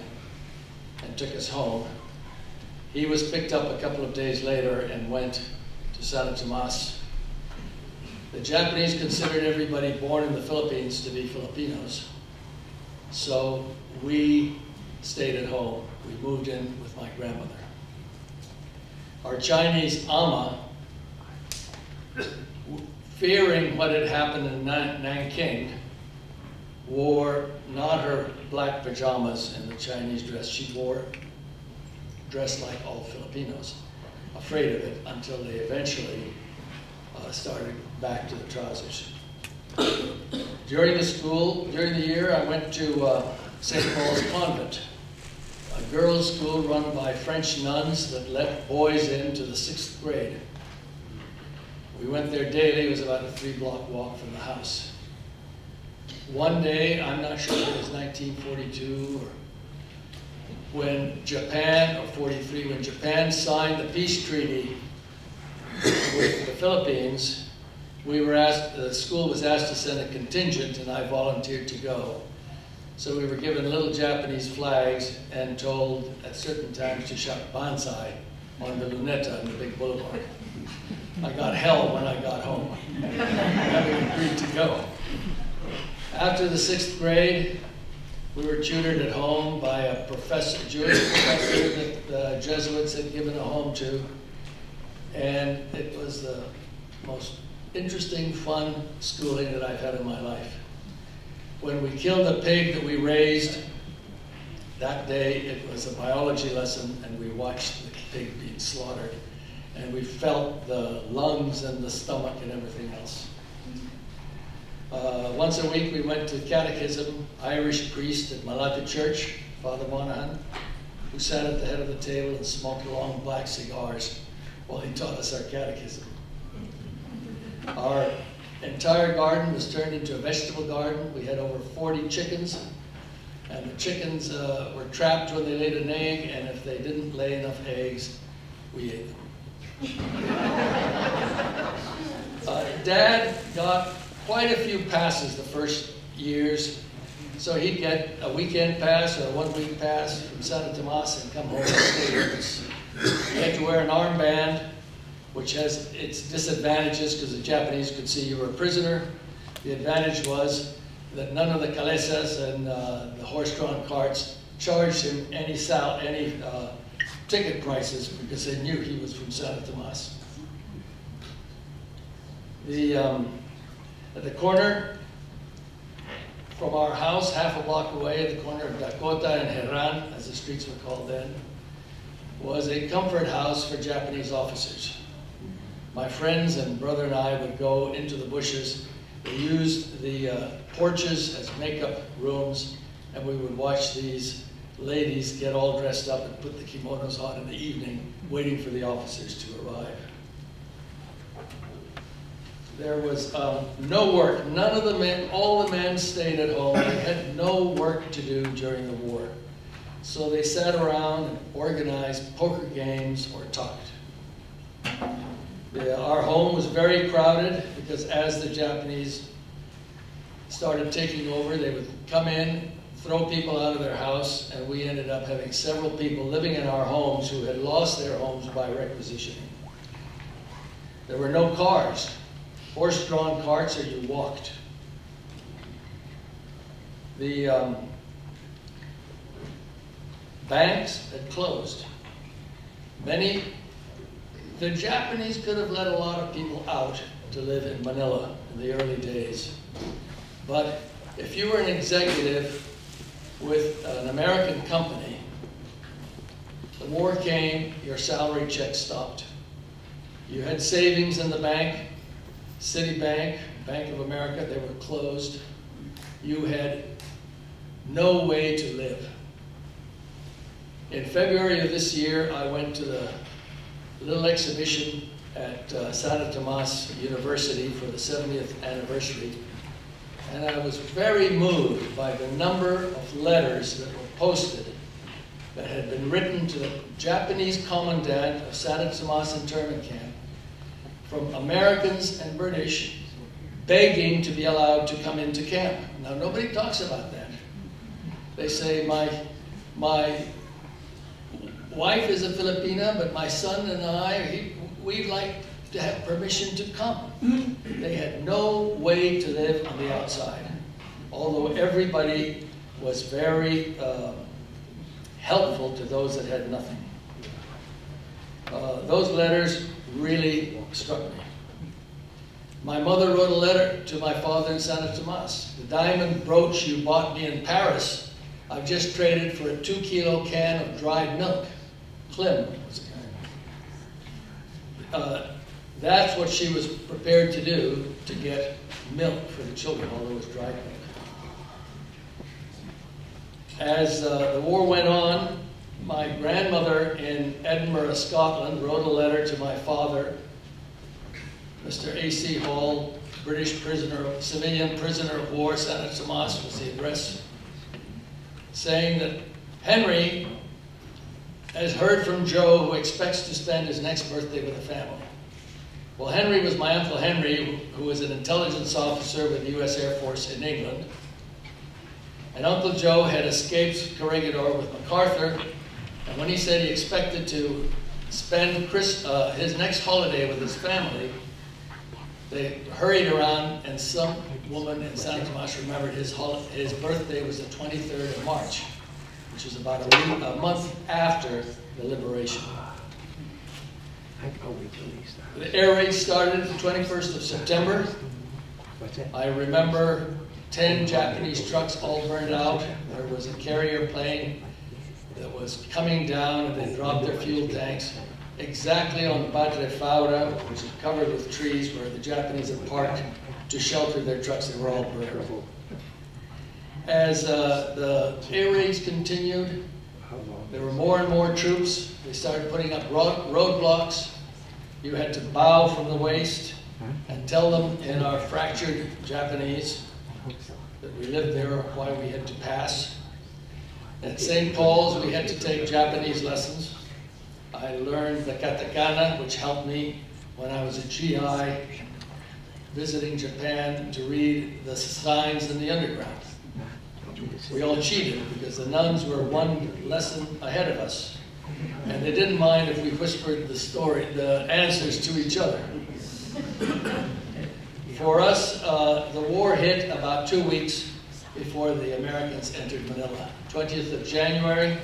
and took us home. He was picked up a couple of days later and went to Santo Tomas. The Japanese considered everybody born in the Philippines to be Filipinos. So we stayed at home. We moved in with my grandmother. Our Chinese ama, fearing what had happened in Nanking, wore not her black pajamas and the Chinese dress. She wore dressed like all Filipinos, afraid of it, until they eventually started back to the trousers. During the year, I went to St. Paul's Convent, a girls' school run by French nuns that let boys into the 6th grade. We went there daily. It was about a 3-block walk from the house. One day, I'm not sure if it was 1942 or when Japan, or 43, when Japan signed the peace treaty with the Philippines, the school was asked to send a contingent, and I volunteered to go. So we were given little Japanese flags and told at certain times to shout Banzai on the Luneta and the big boulevard. I got hell when I got home, having agreed to go. After the 6th grade, we were tutored at home by a professor, Jewish professor that the Jesuits had given a home to. And it was the most interesting, fun schooling that I've had in my life. When we killed a pig that we raised, that day it was a biology lesson, and we watched the pig being slaughtered. And we felt the lungs and the stomach and everything else. Once a week we went to catechism, Irish priest at Malacca Church, Father Monahan, who sat at the head of the table and smoked long black cigars while he taught us our catechism. Our entire garden was turned into a vegetable garden. We had over 40 chickens, and the chickens were trapped when they laid an egg, and if they didn't lay enough eggs, we ate them. Dad got quite a few passes the first years, so he'd get a weekend pass or a 1-week pass from Santo Tomas and come home and stay with us. You had to wear an armband, which has its disadvantages because the Japanese could see you were a prisoner. The advantage was that none of the calesas and the horse-drawn carts charged him any ticket prices because they knew he was from Santo Tomas. At the corner from our house, half a block away, at the corner of Dakota and Heran, as the streets were called then, was a comfort house for Japanese officers. My friends and brother and I would go into the bushes. They used the porches as makeup rooms, and we would watch these ladies get all dressed up and put the kimonos on in the evening, waiting for the officers to arrive. There was no work. None of the men, all the men stayed at home. They had no work to do during the war. So they sat around and organized poker games or talked. Our home was very crowded because as the Japanese started taking over, they would come in, throw people out of their house, and we ended up having several people living in our homes who had lost their homes by requisitioning. There were no cars. Horse-drawn carts, or you walked. The banks had closed. The Japanese could have let a lot of people out to live in Manila in the early days. But if you were an executive with an American company, the war came, your salary check stopped. You had savings in the bank, Citibank, Bank of America, they were closed. You had no way to live. In February of this year, I went to the little exhibition at Santo Tomas University for the 70th anniversary, and I was very moved by the number of letters that were posted that had been written to the Japanese commandant of Santo Tomas internment camp from Americans and British begging to be allowed to come into camp. Now, nobody talks about that. They say, my wife is a Filipina, but my son and I, we'd like to have permission to come. They had no way to live on the outside, although everybody was very helpful to those that had nothing. Those letters really struck me. My mother wrote a letter to my father in Santo Tomas. The diamond brooch you bought me in Paris, I've just traded for a 2-kilo can of dried milk. Klim was the kind. That's what she was prepared to do to get milk for the children, although it was dried milk. As the war went on, my grandmother in Edinburgh, Scotland, wrote a letter to my father, Mr. A.C. Hall, British prisoner, civilian prisoner of war, Santo Tomas was the address, saying that Henry has heard from Joe, who expects to spend his next birthday with the family. Well, Henry was my Uncle Henry, who was an intelligence officer with the U.S. Air Force in England. And Uncle Joe had escaped Corregidor with MacArthur, and when he said he expected to spend his next holiday with his family, they hurried around, and some woman in Santo Tomas remembered his birthday was the 23rd of March, which is about a month after the liberation. The air raid started the 21st of September. I remember 10 Japanese trucks all burned out. There was a carrier plane that was coming down, and they dropped their fuel tanks exactly on Padre Faura, which is covered with trees where the Japanese had parked to shelter their trucks. They were all burned. As the air raids continued, there were more and more troops. They started putting up roadblocks. You had to bow from the waist and tell them in our fractured Japanese that we lived there, why we had to pass. At St. Paul's, we had to take Japanese lessons. I learned the katakana, which helped me when I was a GI visiting Japan to read the signs in the underground. We all cheated because the nuns were one lesson ahead of us, and they didn't mind if we whispered the answers to each other. For us, the war hit about 2 weeks before the Americans entered Manila. 20th of January,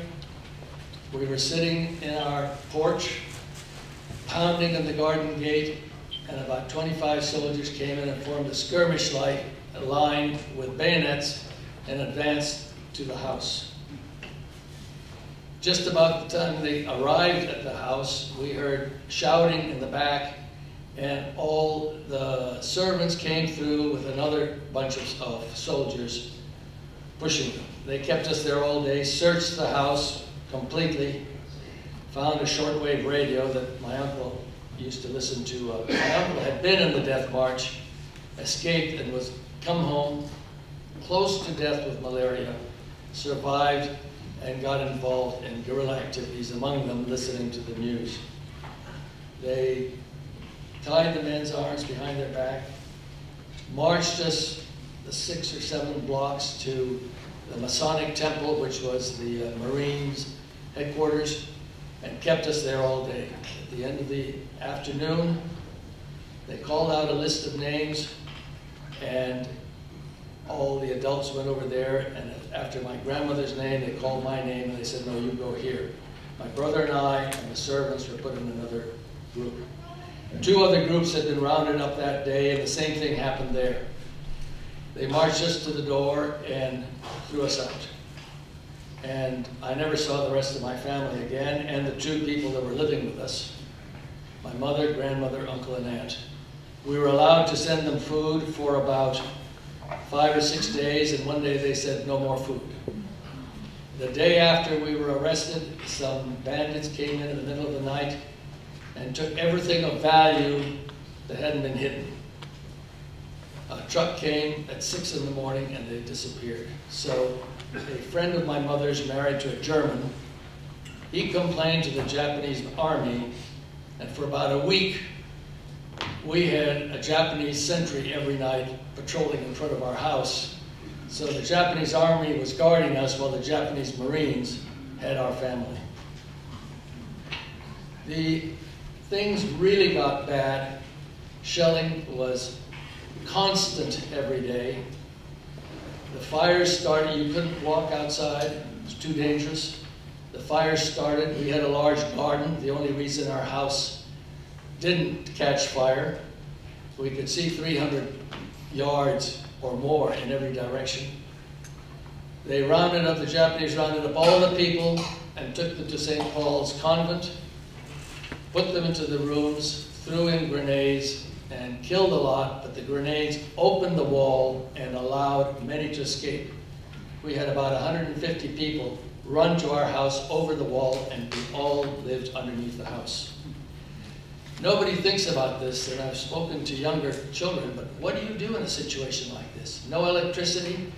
we were sitting in our porch, pounding on the garden gate, and about 25 soldiers came in and formed a skirmish line with bayonets and advanced to the house. Just about the time they arrived at the house, we heard shouting in the back, and all the servants came through with another bunch of soldiers pushing them. They kept us there all day, searched the house completely, found a shortwave radio that my uncle used to listen to. My uncle had been in the Death March, escaped and was come home close to death with malaria, survived and got involved in guerrilla activities, among them listening to the news. They tied the men's arms behind their back, marched us the 6 or 7 blocks to the Masonic Temple, which was the Marines headquarters, and kept us there all day. At the end of the afternoon, they called out a list of names, and all the adults went over there, and after my grandmother's name, they called my name, and they said, no, you go here. My brother and I and the servants were put in another group. 2 other groups had been rounded up that day, and the same thing happened there. They marched us to the door and threw us out. And I never saw the rest of my family again, and the 2 people that were living with us, my mother, grandmother, uncle, and aunt. We were allowed to send them food for about 5 or 6 days, and one day they said, no more food. The day after we were arrested, some bandits came in the middle of the night and took everything of value that hadn't been hidden. A truck came at 6 in the morning and they disappeared. So a friend of my mother's, married to a German, he complained to the Japanese army, and for about a week we had a Japanese sentry every night patrolling in front of our house. So the Japanese army was guarding us while the Japanese Marines had our family. The things really got bad. Shelling was constant every day. The fires started, you couldn't walk outside, it was too dangerous. The fires started, we had a large garden. The only reason our house didn't catch fire, we could see 300 yards or more in every direction. They rounded up, the Japanese rounded up all the people and took them to St. Paul's Convent, put them into the rooms, threw in grenades, and killed a lot, but the grenades opened the wall and allowed many to escape. We had about 150 people run to our house over the wall, and we all lived underneath the house. Nobody thinks about this, and I've spoken to younger children, but what do you do in a situation like this? No electricity,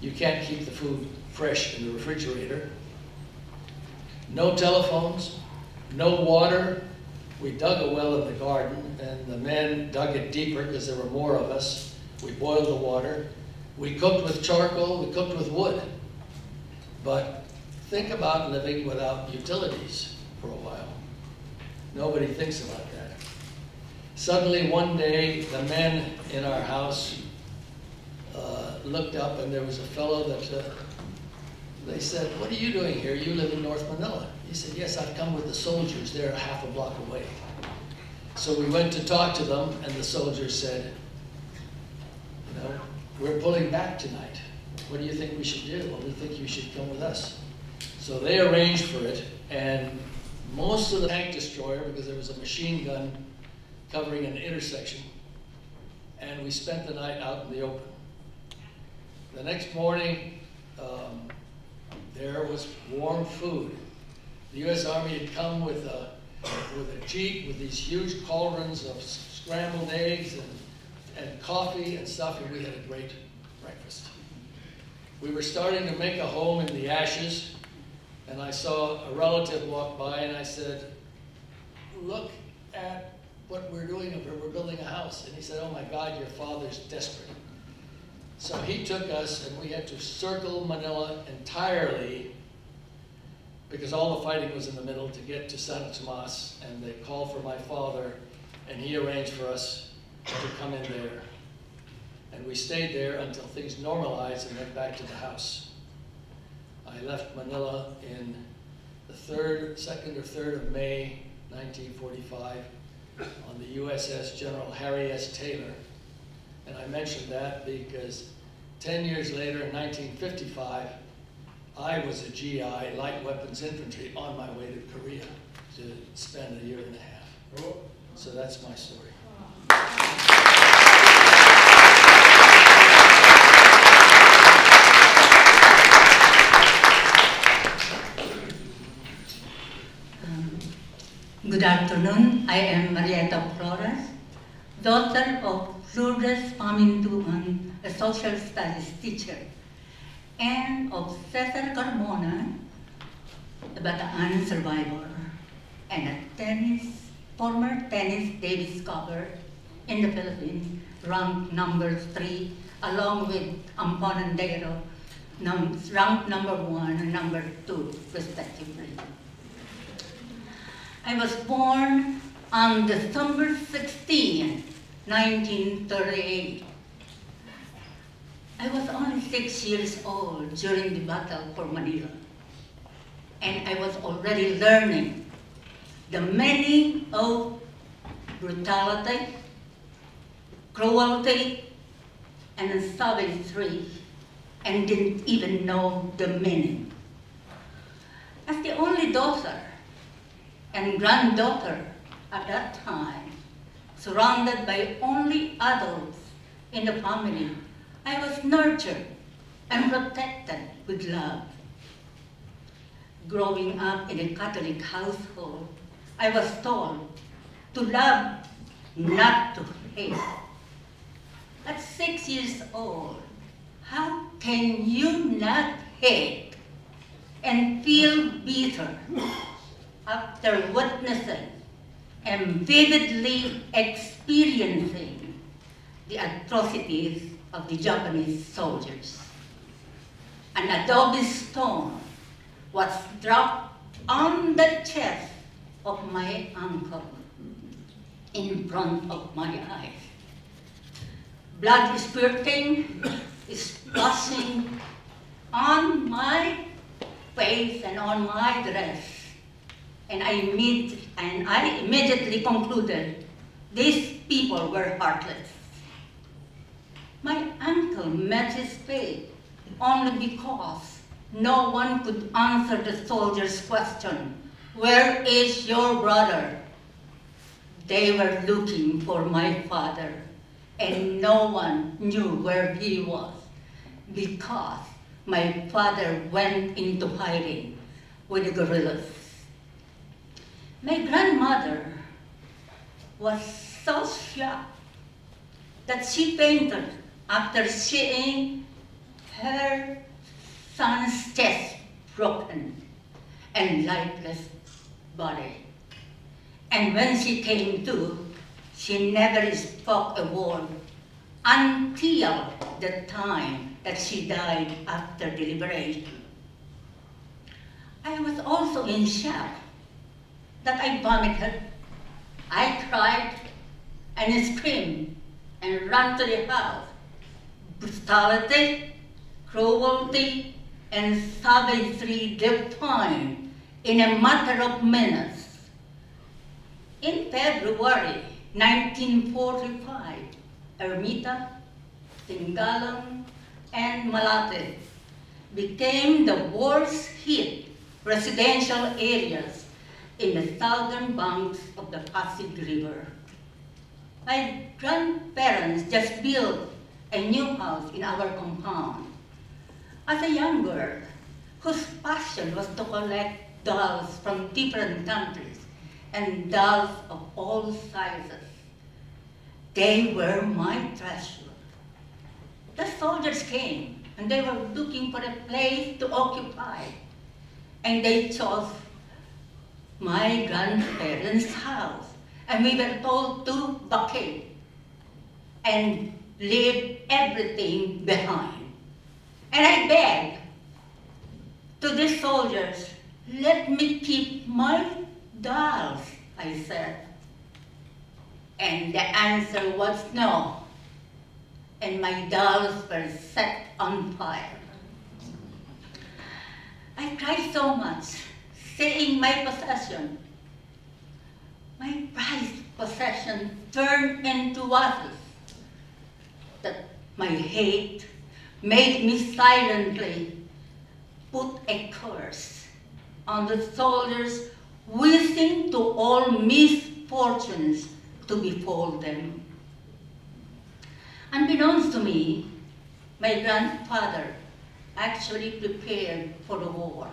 you can't keep the food fresh in the refrigerator. No telephones, no water. We dug a well in the garden, and the men dug it deeper because there were more of us. We boiled the water. We cooked with charcoal, we cooked with wood. But think about living without utilities for a while. Nobody thinks about that. Suddenly one day, the men in our house looked up, and there was a fellow that they said, "What are you doing here? You live in North Manila." He said, "Yes, I've come with the soldiers. They're half a block away." So we went to talk to them, and the soldiers said, "You know, we're pulling back tonight. What do you think we should do?" "Well, we think you should come with us." So they arranged for it, and most of the tank destroyer, because there was a machine gun covering an intersection, and we spent the night out in the open. The next morning, there was warm food. The U.S. Army had come with a jeep with these huge cauldrons of scrambled eggs and coffee and stuff, and we had a great breakfast. We were starting to make a home in the ashes, and I saw a relative walk by, and I said, "Look at what we're doing up here. We're building a house." And he said, "Oh my God, your father's desperate." So he took us, and we had to circle Manila entirely because all the fighting was in the middle to get to San Tomas, and they called for my father, and he arranged for us to come in there. And we stayed there until things normalized and went back to the house. I left Manila in the 2nd or 3rd of May, 1945, on the USS General Harry S. Taylor. And I mentioned that because 10 years later, in 1955, I was a GI, light weapons infantry, on my way to Korea to spend a year and a half. So that's my story. Good afternoon. I am Marieta Flores, daughter of Lourdes Pamintuan, a social studies teacher, and of Cesar Carmona, a Bataan survivor, and a former tennis Davis cover in the Philippines, ranked number 3, along with Amponandero, ranked number 1 and number 2, respectively. I was born on December 16, 1938. I was only 6 years old during the battle for Manila, and I was already learning the meaning of brutality, cruelty, and savagery, and didn't even know the meaning. As the only daughter and granddaughter at that time, surrounded by only adults in the family, I was nurtured and protected with love. growing up in a Catholic household, I was told to love, not to hate. At 6 years old, how can you not hate and feel bitter after witnessing and vividly experiencing the atrocities of the Japanese soldiers? An adobe stone was dropped on the chest of my uncle in front of my eyes. Blood is spurting, splashing on my face and on my dress. And I immediately concluded these people were heartless. My uncle met his fate only because no one could answer the soldier's question, "Where is your brother?" They were looking for my father, and no one knew where he was because my father went into hiding with the guerrillas. My grandmother was so shocked that she fainted after seeing her son's chest broken and lifeless body. And when she came to, she never spoke a word until the time that she died after deliberation. I was also in shock that I vomited. I cried and screamed and ran to the house. Brutality, cruelty, and savagery defined in a matter of minutes. In February 1945, Ermita, Tingalan, and Malate became the worst hit residential areas in the southern banks of the Pasig River. My grandparents just built a new house in our compound. As a young girl, whose passion was to collect dolls from different countries and dolls of all sizes, they were my treasure. The soldiers came and they were looking for a place to occupy, and they chose my grandparents' house, and we were told to vacate and leave everything behind. And I begged to the soldiers, "Let me keep my dolls," I said. And the answer was no, and my dolls were set on fire. I cried so much, seeing my possession, my prized possession, turned into ashes, that my hate made me silently put a curse on the soldiers, wishing to all misfortunes to befall them. Unbeknownst to me, my grandfather actually prepared for the war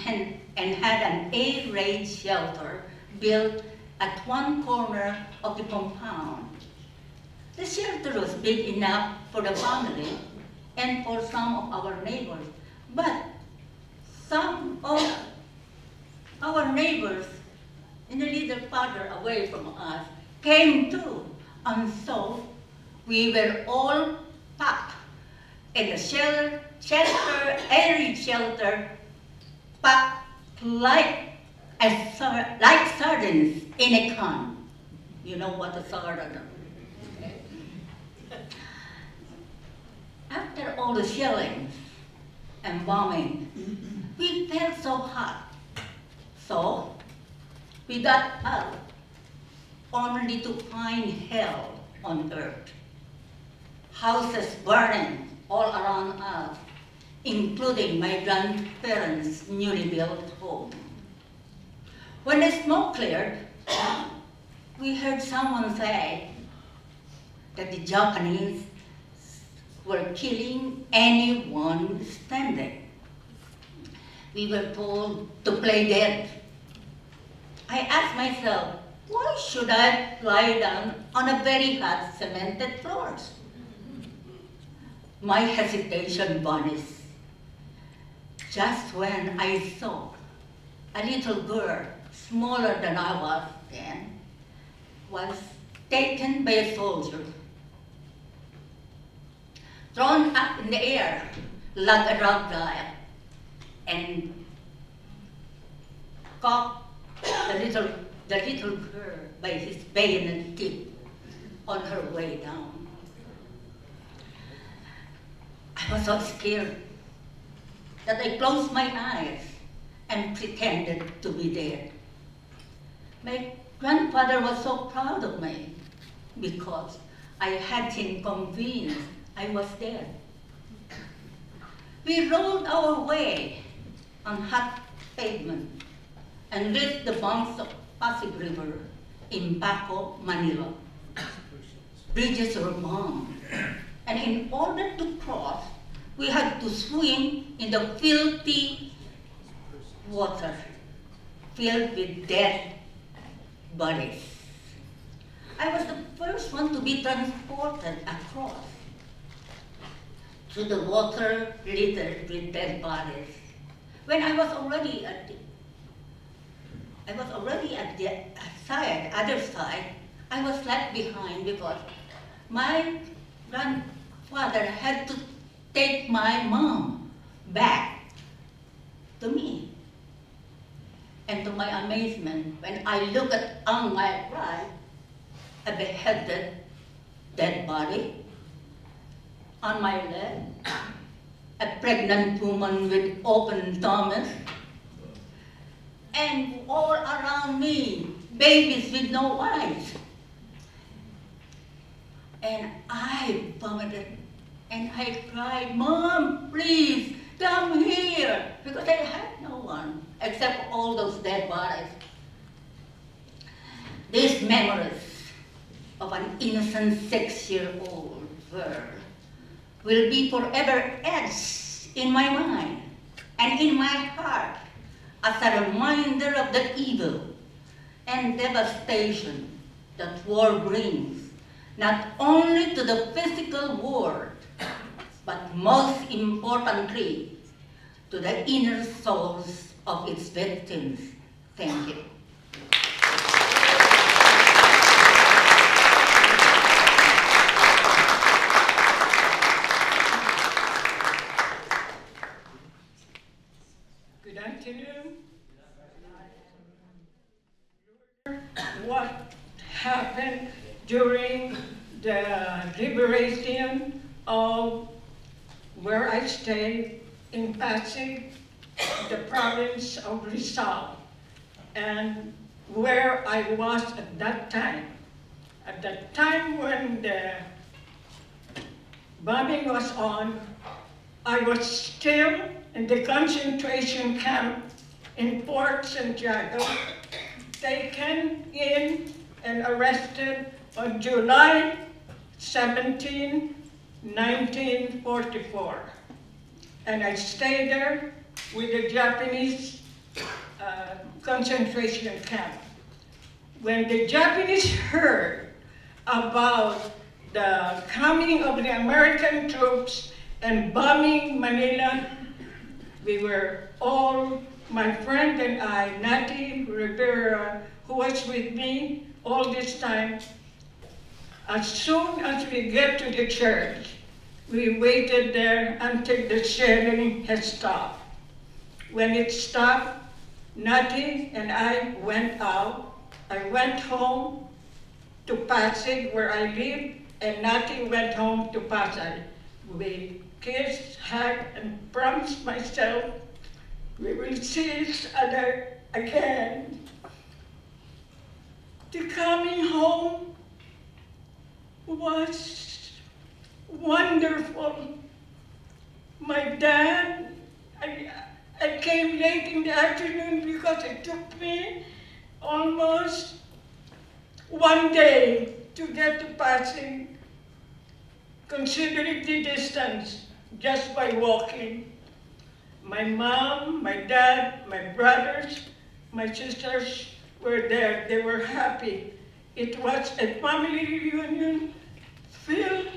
and had an air-raid shelter built at one corner of the compound. The shelter was big enough for the family and for some of our neighbors, but some of our neighbors in a little farther away from us came too, and so we were all packed in the shelter, airy shelter, packed like sardines in a can. You know what a sardine is? After all the shelling and bombing, we felt so hot. So we got out only to find hell on earth. Houses burning all around us, including my grandparents' newly built home. When the smoke cleared, we heard someone say that the Japanese were killing anyone standing. we were told to play dead. I asked myself, why should I lie down on a very hot cemented floors? My hesitation vanished just when I saw a little girl, smaller than I was then, was taken by a soldier, thrown up in the air like a rag doll, and caught the little girl by his bayonet tip on her way down. I was so scared that I closed my eyes and pretended to be dead. My grandfather was so proud of me because I had him convinced I was dead. We rolled our way on hot pavement and reached the banks of Pasig River in Baco, Manila. Bridges were bombed, and in order to cross, we had to swim in the filthy water filled with dead bodies. I was the first one to be transported across to the water littered with dead bodies. When I was already at the other side, I was left behind because my grandfather had to take my mom back to me. And to my amazement, when I looked on my right, a beheaded dead body. On my left, a pregnant woman with open stomach. And all around me, babies with no eyes. And I vomited and I cried, "Mom, please come here," because I had no one except all those dead bodies. These memories of an innocent 6-year-old girl will be forever etched in my mind and in my heart as a reminder of the evil and devastation that war brings, not only to the physical world, but most importantly, to the inner souls of its victims. Thank you. Good afternoon. What happened during the liberation of where I stayed in Pasig, the province of Rizal, and where I was at that time. At the time when the bombing was on, I was still in the concentration camp in Fort Santiago, taken in and arrested on July 17, 1944. And I stayed there with the Japanese concentration camp. When the Japanese heard about the coming of the American troops and bombing Manila, we were all, my friend and I, Nati Rivera, who was with me all this time, as soon as we get to the church, we waited there until the shelling had stopped. When it stopped, Nati and I went out. I went home to Pasig, where I live, and Nati went home to Pasig. We kissed, hugged, and promised myself we will see each other again. The coming home was wonderful. My dad, I came late in the afternoon because it took me almost one day to get to Pasig, considering the distance just by walking. My mom, my dad, my brothers, my sisters were there. They were happy. It was a family reunion filled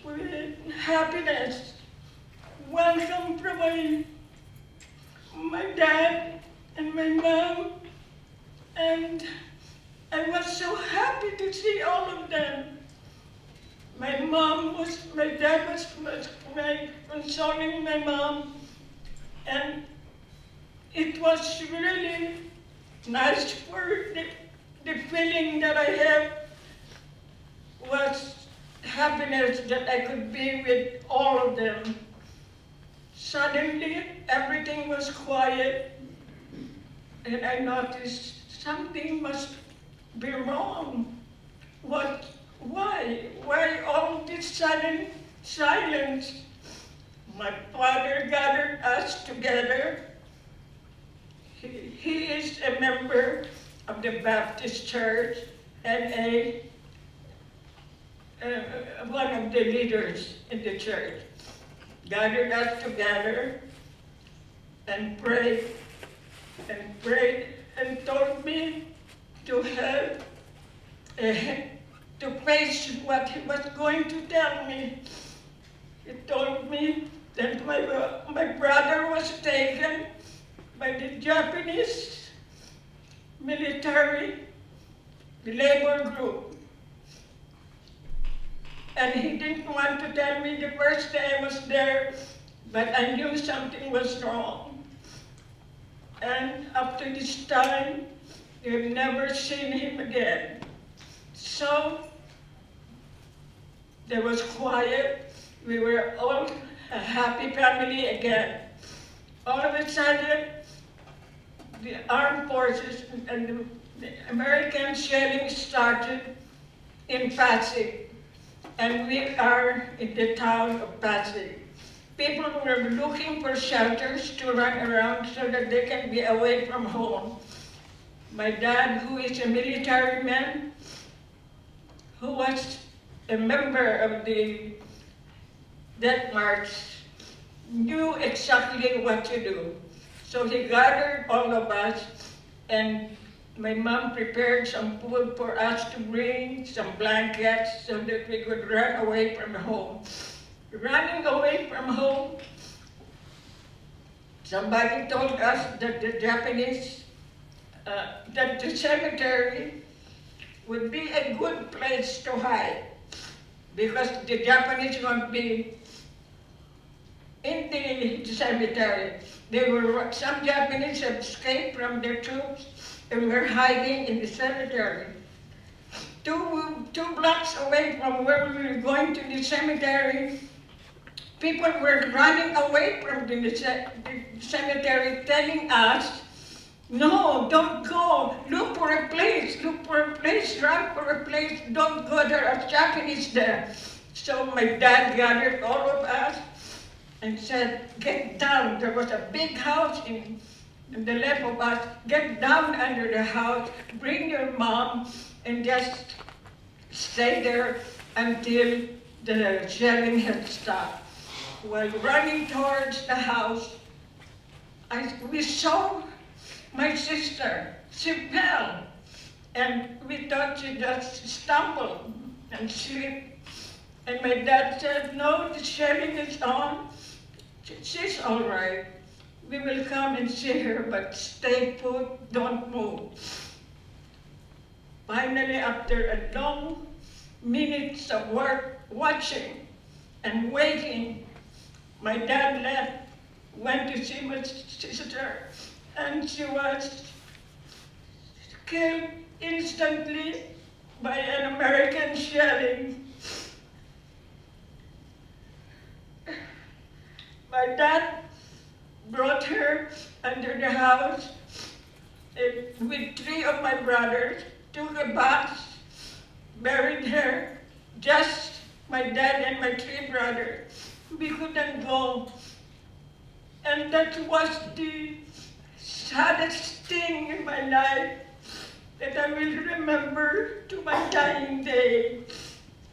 with happiness. Welcome from my dad and my mom, and I was so happy to see all of them. My dad was consoling my mom, and it was really nice for the feeling that I have was happiness that I could be with all of them. Suddenly, everything was quiet, and I noticed something must be wrong. What? Why? Why all this sudden silence? My father gathered us together. He is a member of the Baptist Church and one of the leaders in the church. Gathered us together and prayed and told me to have to face what he was going to tell me. He told me that my brother was taken by the Japanese military, the labor group. And he didn't want to tell me the first day I was there, but I knew something was wrong. And up to this time, we've never seen him again. So, there was quiet. We were all a happy family again. All of a sudden, the armed forces and the American shelling started in Pasig. And we are in the town of Pasig. People were looking for shelters to run around so that they can be away from home. My dad, who is a military man, who was a member of the Death March, knew exactly what to do. So he gathered all of us, and my mom prepared some food for us to bring, some blankets, so that we could run away from home. Running away from home, somebody told us that the Japanese, that the cemetery would be a good place to hide, because the Japanese won't be in the cemetery. Some Japanese have escaped from their troops and were hiding in the cemetery. Two blocks away from where we were going to the cemetery, people were running away from the cemetery telling us, no, don't go, look for a place, run for a place, don't go, there are Japanese there. So my dad gathered all of us and said, get down. There was a big house in the left of us. Get down under the house, bring your mom, and just stay there until the shelling had stopped. While running towards the house, we saw my sister. She fell, and we thought she just stumbled and slipped. And my dad said, no, the shelling is on. She's all right. We will come and see her, but stay put, don't move. Finally, after a long minutes of work, watching and waiting, my dad left, went to see my sister, and she was killed instantly by an American shelling. My dad brought her under the house with 3 of my brothers, took a box, buried her, just my dad and my 3 brothers. We couldn't go. And that was the saddest thing in my life that I will remember to my dying day.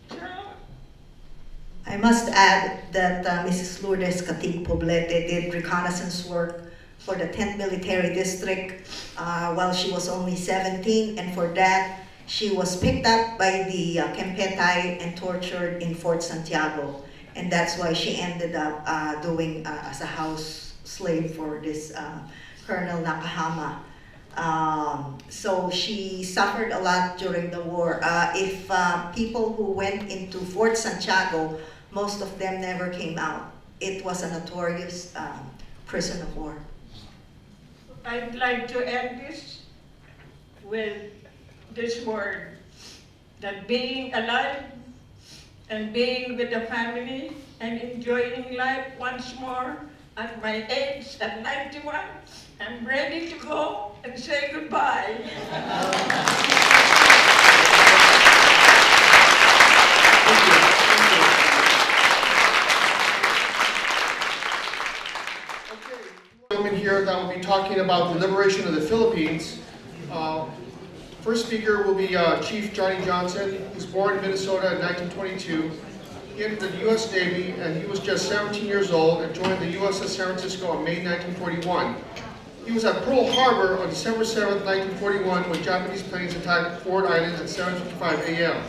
So, I must add that Mrs. Lourdes Catig Poblete did reconnaissance work for the 10th Military District while she was only 17, and for that, she was picked up by the Kempetay and tortured in Fort Santiago, and that's why she ended up doing as a house slave for this Colonel Nakahama. So she suffered a lot during the war. If people who went into Fort Santiago, most of them never came out. It was a notorious prison of war. I'd like to end this with this word, that being alive and being with the family and enjoying life once more at my age, at 91, I'm ready to go and say goodbye. Gentlemen here that will be talking about the liberation of the Philippines. First speaker will be Chief Johnny Johnson. He was born in Minnesota in 1922. He entered the U.S. Navy and he was just 17 years old and joined the USS San Francisco in May 1941. He was at Pearl Harbor on December 7, 1941 when Japanese planes attacked Ford Island at 7:55 a.m.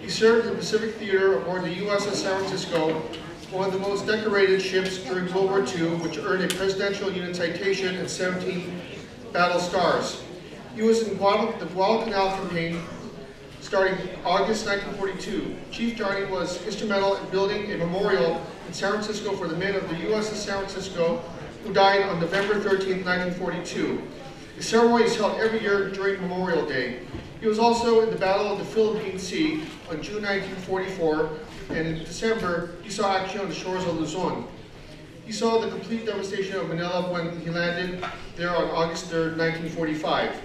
He served in the Pacific Theater aboard the USS San Francisco, one of the most decorated ships during World War II, which earned a Presidential Unit Citation and 17 battle scars. He was in the Guadalcanal campaign starting August 1942. Chief Johnny was instrumental in building a memorial in San Francisco for the men of the USS San Francisco who died on November 13, 1942. The ceremony is held every year during Memorial Day. He was also in the Battle of the Philippine Sea on June 1944, and in December, he saw action on the shores of Luzon. He saw the complete devastation of Manila when he landed there on August 3, 1945.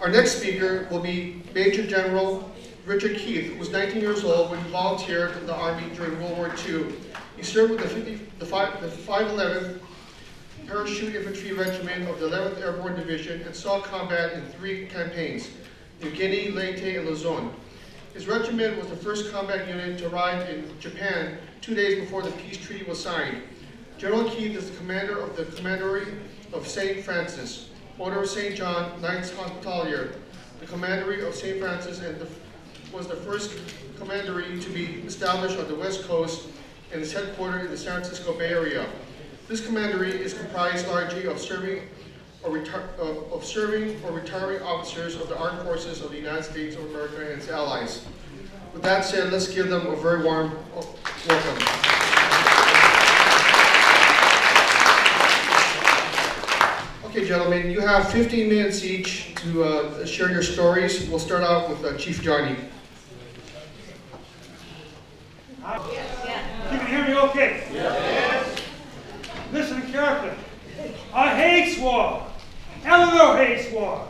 Our next speaker will be Major General Richard Keith, who was 19 years old when he volunteered in the Army during World War II. He served with the 511th Parachute Infantry Regiment of the 11th Airborne Division and saw combat in 3 campaigns, New Guinea, Leyte, and Luzon. His regiment was the first combat unit to arrive in Japan 2 days before the peace treaty was signed. General Keith is the commander of the Commandery of St. Francis, owner of St. John, Knights Hospitalier, the Commandery of St. Francis, and was the first commandery to be established on the West Coast and is headquartered in the San Francisco Bay Area. This commandery is comprised largely of serving or retiring officers of the Armed Forces of the United States of America and its allies. With that said, let's give them a very warm welcome. Okay, gentlemen, you have 15 minutes each to share your stories. We'll start out with Chief Johnny. You can hear me okay? Yes. Listen carefully. I hate war. Eleanor hates war.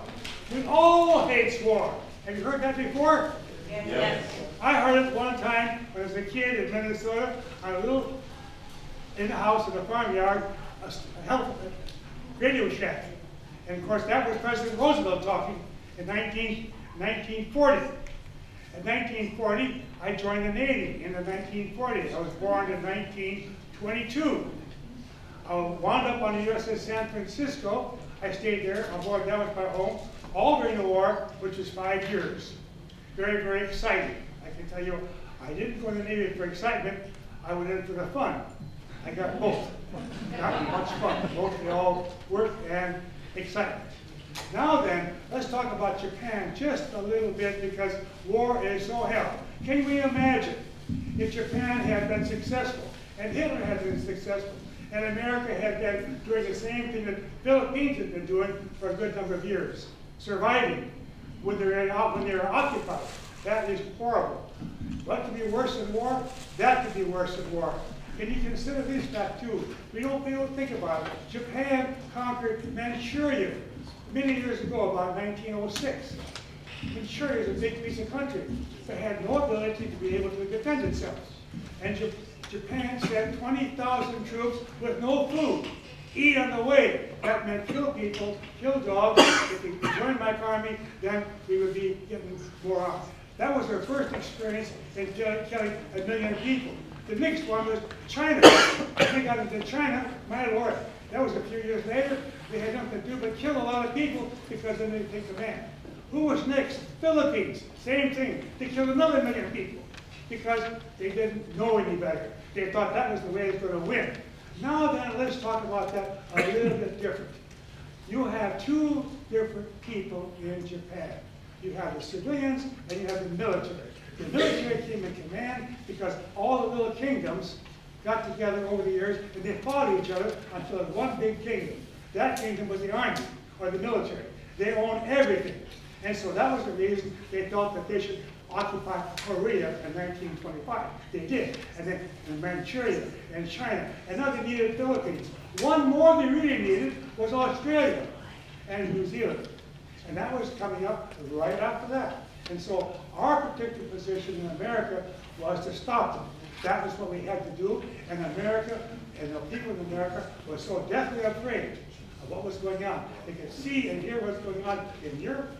We all hate war. Have you heard that before? Yes. I heard it one time when I was a kid in Minnesota, on a little, in the house in the farmyard, a health radio shack. And of course that was President Roosevelt talking in 1940. In 1940, I joined the Navy in the 1940s. I was born in 1922. I wound up on the USS San Francisco. I stayed there aboard, that was my home, all during the war, which was 5 years. Very, very exciting. I can tell you, I didn't go in the Navy for excitement, I went in for the fun. I got both. Not much fun, both all work and excitement. Now then, let's talk about Japan just a little bit because war is so hell. Can we imagine if Japan had been successful and Hitler had been successful and America had been doing the same thing that the Philippines had been doing for a good number of years, surviving when they were occupied? That is horrible. What could be worse than war? That could be worse than war. Can you consider this fact too? We don't think about it. Japan conquered Manchuria many years ago, about 1906. Manchuria is a big piece of country, but had no ability to be able to defend itself. And Japan sent 20,000 troops with no food. Eat on the way. That meant kill people, kill dogs. If we joined my army, then we would be getting more on. That was their first experience in killing 1 million people. The next one was China. They got into China, my Lord. That was a few years later. They had nothing to do but kill a lot of people because they didn't take command. Who was next? Philippines. Same thing. They killed another 1 million people because they didn't know any better. They thought that was the way it's going to win. Now then, let's talk about that a little bit different. You have two different people in Japan. You have the civilians and you have the military. The military came in command because all the little kingdoms got together over the years and they fought each other until it was one big kingdom. That kingdom was the army or the military. They owned everything. And so that was the reason they thought that they should occupy Korea in 1925. They did. And then in Manchuria and China. And now they needed the Philippines. One more they really needed was Australia and New Zealand. And that was coming up right after that. And so our particular position in America was to stop them. That was what we had to do. And America and the people in America were so deathly afraid of what was going on. They could see and hear what's going on in Europe,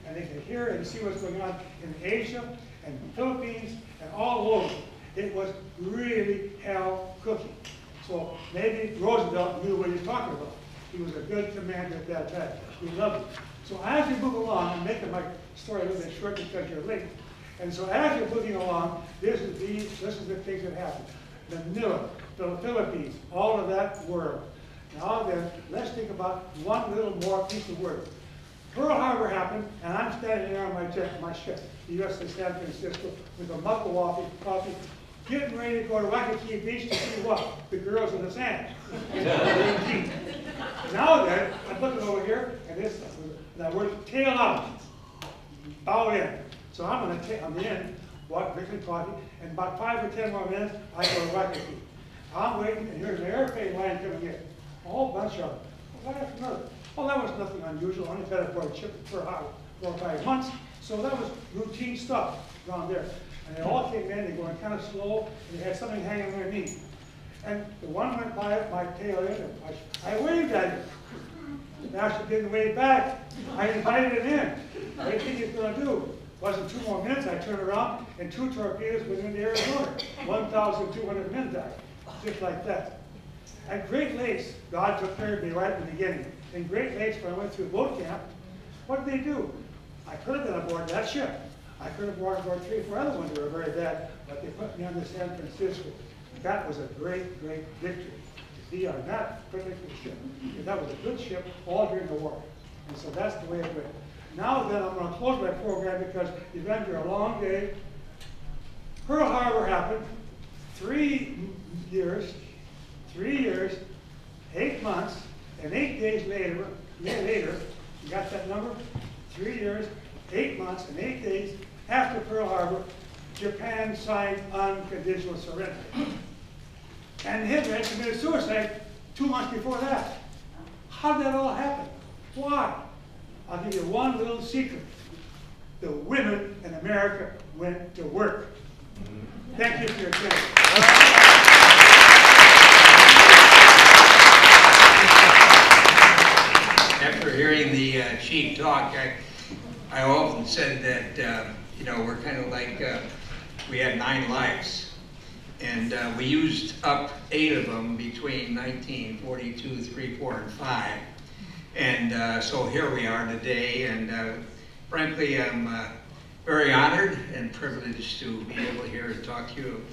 and they could hear and see what's going on in Asia and the Philippines and all over. It was really hell cooking. So maybe Roosevelt knew what he was talking about. He was a good commander at that time. We loved him. So as we move along, I'm making my story a little bit short because you're late. And so as you're moving along, this is the things that happened. Manila, the Philippines, all of that world. Now then, let's think about one little more piece of work. Pearl Harbor happened, and I'm standing there on my ship, the USS San Francisco, with a mug of coffee, getting ready to go to Waikiki Beach to see what? The girls in the sand. Now then, I'm looking over here, and this, that word tail out, bow in. So I'm on the end, drinking coffee, and about 5 or 10 more minutes, I go to Waikiki. I'm waiting, and here's an airplane line coming in. A whole bunch of them, one after another. Well, that was nothing unusual. Only had it for a ship for 4 or 5 months. So that was routine stuff around there. And they all came in, they were going kind of slow, and they had something hanging on their knee. And the one went by my tail end, and I waved at it. Now she didn't wave back. I invited it in. What do you think he's going to do? Wasn't 2 more minutes, I turned around, and 2 torpedoes went into Arizona. 1,200 men died, just like that. At Great Lakes, God took care of me right in the beginning. In Great Lakes, when I went through boat camp, what did they do? I could have been aboard that ship. I could have been aboard 3 or 4 other ones that were very bad, but they put me on the San Francisco. That was a great, great victory. To be on that particular ship. And that was a good ship all during the war. And so that's the way it went. Now then, I'm going to close my program because you've been here a long day. Pearl Harbor happened 3 years, 8 months, and 8 days later, you got that number? 3 years, 8 months, and 8 days after Pearl Harbor, Japan signed unconditional surrender. And Hitler had committed suicide 2 months before that. How did that all happen? Why? I'll give you one little secret. The women in America went to work. Thank you for your attention. After hearing the chief talk, I often said that, you know, we're kind of like, we had 9 lives. And we used up 8 of them between 1942, 3, 4, and 5. And so here we are today, and frankly, I'm very honored and privileged to be able here to talk to you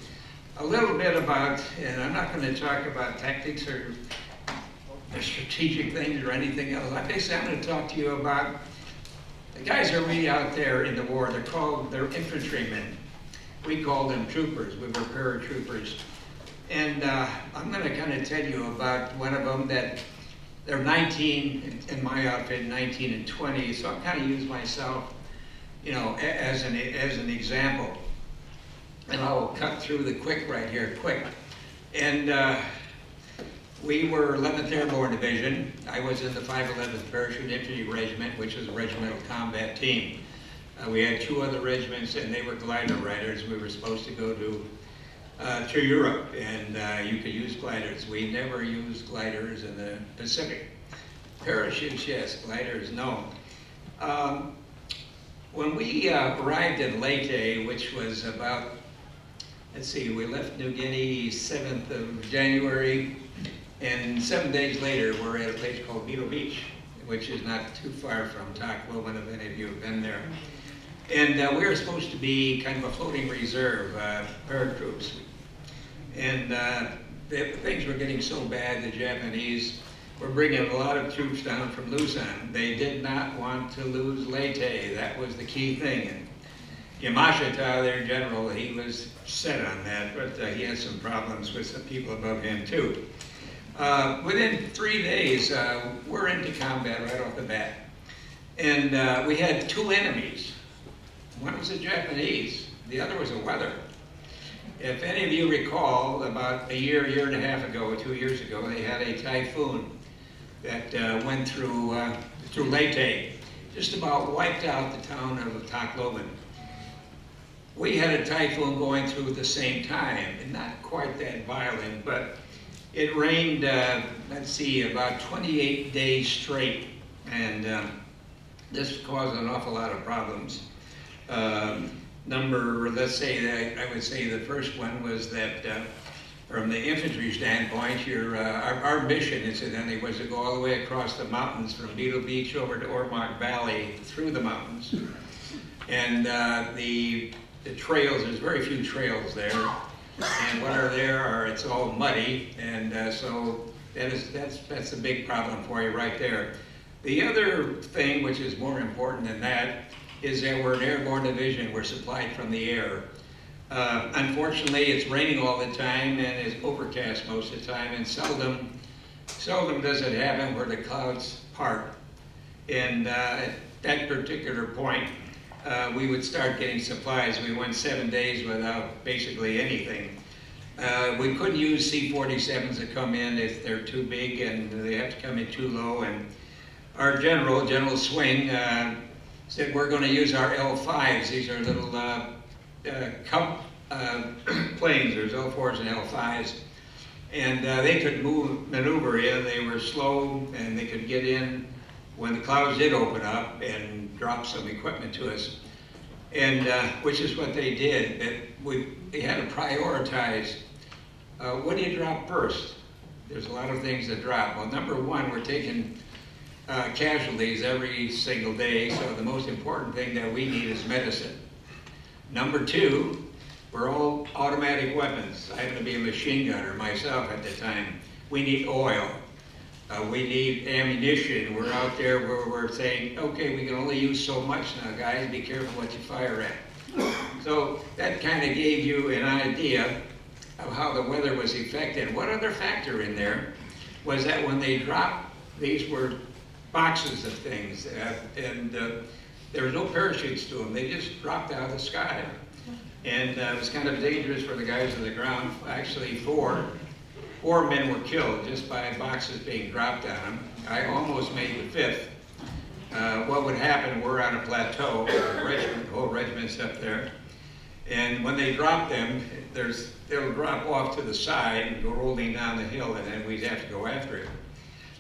a little bit about, and I'm not going to talk about tactics or strategic things or anything else. Like I said, I'm going to talk to you about the guys that are really out there in the war. They're infantrymen. We call them troopers. We were paratroopers. And I'm going to kind of tell you about one of them that they're 19, in my outfit, 19 and 20. So I kind of use myself, you know, as an example. And I'll cut through the quick right here, quick. And we were 11th Airborne Division. I was in the 511th Parachute Infantry Regiment, which is a regimental combat team. We had 2 other regiments, and they were glider riders. We were supposed to go to Europe, and you could use gliders. We never used gliders in the Pacific. Parachutes, yes. Gliders, no. When we arrived in Leyte, which was about, let's see, we left New Guinea 7th of January, and 7 days later we're at a place called Beetle Beach, which is not too far from Tacloban, if any of you have been there. And we were supposed to be kind of a floating reserve, paratroops. And things were getting so bad, the Japanese were bringing a lot of troops down from Luzon. They did not want to lose Leyte. That was the key thing. And Yamashita, their general, he was set on that, but he had some problems with some people above him too. Within 3 days, we're into combat right off the bat. And we had two enemies. One was the Japanese, the other was the weather. If any of you recall, about a year and a half ago, 2 years ago, they had a typhoon that went through Leyte, just about wiped out the town of Tacloban. We had a typhoon going through at the same time, and not quite that violent, but it rained, let's see, about 28 days straight, and this caused an awful lot of problems. Let's say that, I would say the first one was that from the infantry standpoint, our mission, incidentally, was to go all the way across the mountains from Beetle Beach over to Ormoc Valley through the mountains. And the trails, there's very few trails there. And what are there it's all muddy, and so that's a big problem for you right there. The other thing, which is more important than that, is that we're an airborne division. We're supplied from the air. Unfortunately, it's raining all the time and it's overcast most of the time, and seldom does it happen where the clouds part. And at that particular point, we would start getting supplies. We went 7 days without basically anything. We couldn't use C-47s that come in if they're too big and they have to come in too low. And our General Swing, said we're going to use our L5s. These are little Cub planes. There's L4s and L5s. And they could maneuver in. They were slow and they could get in when the clouds did open up and drop some equipment to us. And which is what they did. They had to prioritize. What do you drop first? There's a lot of things that drop. Well, number one, we're taking casualties every single day, so the most important thing that we need is medicine. Number two, we're all automatic weapons. I happen to be a machine gunner myself at the time. We need oil. We need ammunition. We're out there where we're saying, okay, we can only use so much now, guys. Be careful what you fire at. So that kind of gave you an idea of how the weather was affected. One other factor in there was that when they dropped, these were boxes of things, and there were no parachutes to them. They just dropped out of the sky. And it was kind of dangerous for the guys on the ground. Actually, four men were killed just by boxes being dropped on them. I almost made the fifth. What would happen, we're on a plateau, the whole regiment's up there. And when they drop them, they'll drop off to the side and go rolling down the hill, and then we'd have to go after it.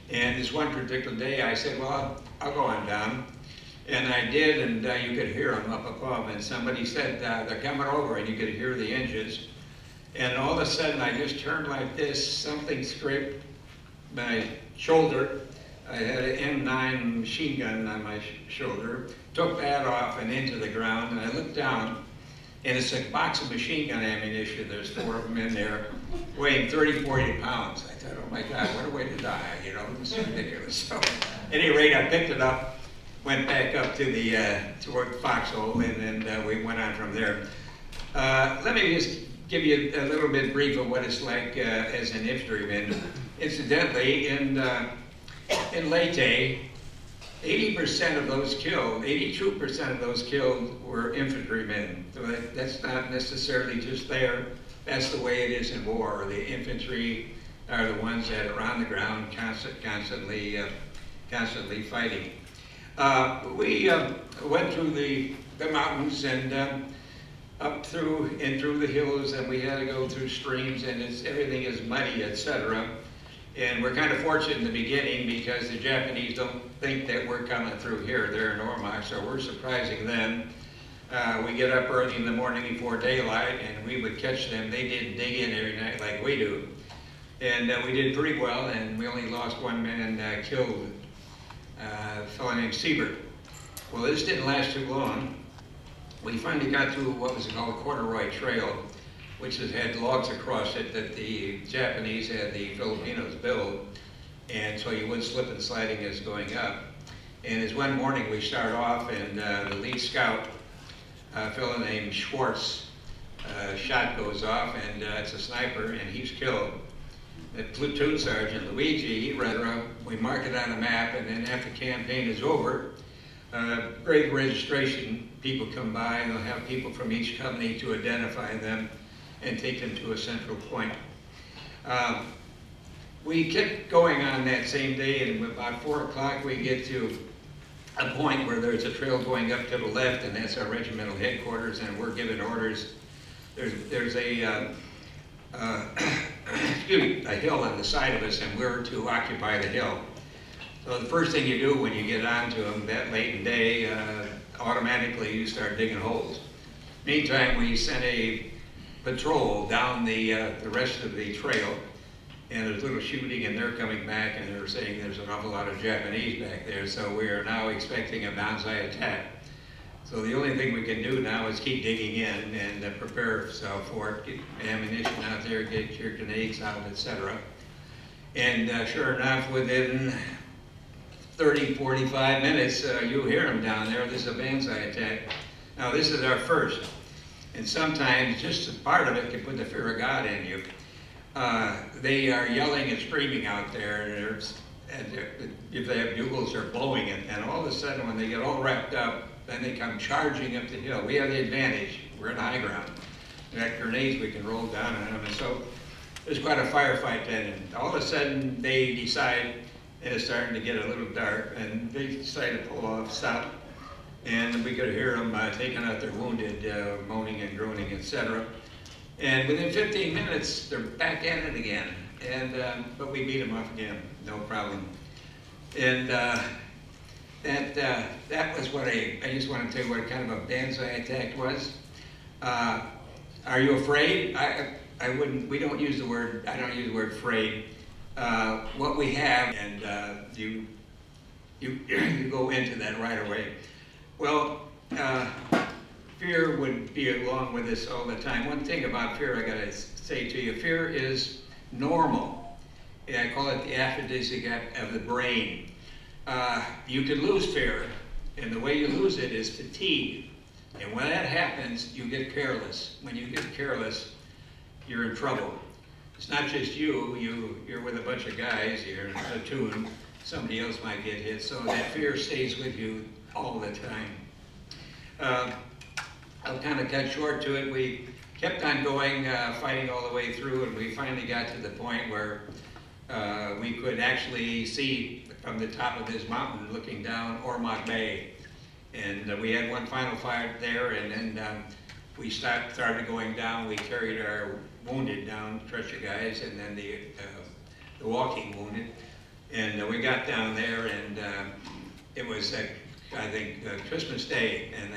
And this one particular day, I said, well, I'll go on down. And I did, and you could hear them up above. And somebody said, they're coming over, and you could hear the engines. And all of a sudden, I just turned like this. Something scraped my shoulder. I had an M9 machine gun on my shoulder. Took that off and into the ground, and I looked down, and it's a box of machine gun ammunition. There's 4 of them in there, weighing 30, 40 pounds. I thought, oh my God, what a way to die, you know, it's ridiculous. So, at any rate, I picked it up, went back up to the toward Foxhole, and then we went on from there. Let me just give you a little bit brief of what it's like as an infantryman. Incidentally, in Leyte, 80% of those killed, 82% of those killed were infantrymen. So that's not necessarily just there. That's the way it is in war. The infantry are the ones that are on the ground constantly fighting. We went through the mountains and up through the hills, and we had to go through streams, and everything is muddy, etc. And we're kind of fortunate in the beginning because the Japanese don't think that we're coming through here. They're in Ormoc, so we're surprising them. We get up early in the morning before daylight, and we would catch them. They didn't dig in every night like we do. And we did pretty well, and we only lost one man killed, a fellow named Siebert. Well, this didn't last too long. We finally got to what was called Corduroy Trail, which has had logs across it that the Japanese had the Filipinos build, and so you wouldn't slip and sliding as going up. And as one morning we start off, and the lead scout, a fellow named Schwartz, shot goes off, and it's a sniper, and he's killed. The platoon sergeant, Luigi, he read her, we mark it on a map, and then after the campaign is over, grade registration people come by, and they'll have people from each company to identify them and take them to a central point. We kept going on that same day, and about 4 o'clock we get to a point where there's a trail going up to the left, and that's our regimental headquarters, and we're given orders. There's a a hill on the side of us, and we're to occupy the hill. So the first thing you do when you get onto them that late in the day, automatically you start digging holes. Meantime, we sent a patrol down the rest of the trail, and there's little shooting, and they're coming back, and they're saying there's an awful lot of Japanese back there, so we are now expecting a banzai attack. So the only thing we can do now is keep digging in and prepare ourselves for it, get ammunition out there, get your grenades out, etc. And sure enough, within 30, 45 minutes, you hear them down there. There's a banzai attack. Now this is our first, and sometimes just a part of it can put the fear of God in you. They are yelling and screaming out there, and if they have bugles, they're blowing it, and all of a sudden when they get all wrapped up, then they come charging up the hill. We have the advantage. We're in high ground. We got grenades we can roll down on them, and so there's quite a firefight then. And all of a sudden they decide, and it's starting to get a little dark, and they decide to pull off, stop, and we could hear them taking out their wounded, moaning and groaning, etc. And within 15 minutes, they're back at it again. And but we beat them off again, no problem. And that was what I just want to tell you what kind of a banzai attack was. Are you afraid? I wouldn't. We don't use the word. I don't use the word afraid. What we have, and you go into that right away. Well, fear would be along with us all the time. One thing about fear I gotta say to you, fear is normal. I call it the aphrodisiac of the brain. You can lose fear, and the way you lose it is fatigue. And when that happens, you get careless. When you get careless, you're in trouble. It's not just you're with a bunch of guys, you're in a platoon, somebody else might get hit, so that fear stays with you all the time. I'll kind of cut short to it. We kept on going, fighting all the way through, and we finally got to the point where we could actually see from the top of this mountain looking down Ormoc Bay. And we had one final fight there, and then we started going down. We carried our wounded down, stretcher guys, and then the walking wounded. And we got down there, and it was, I think, Christmas Day, and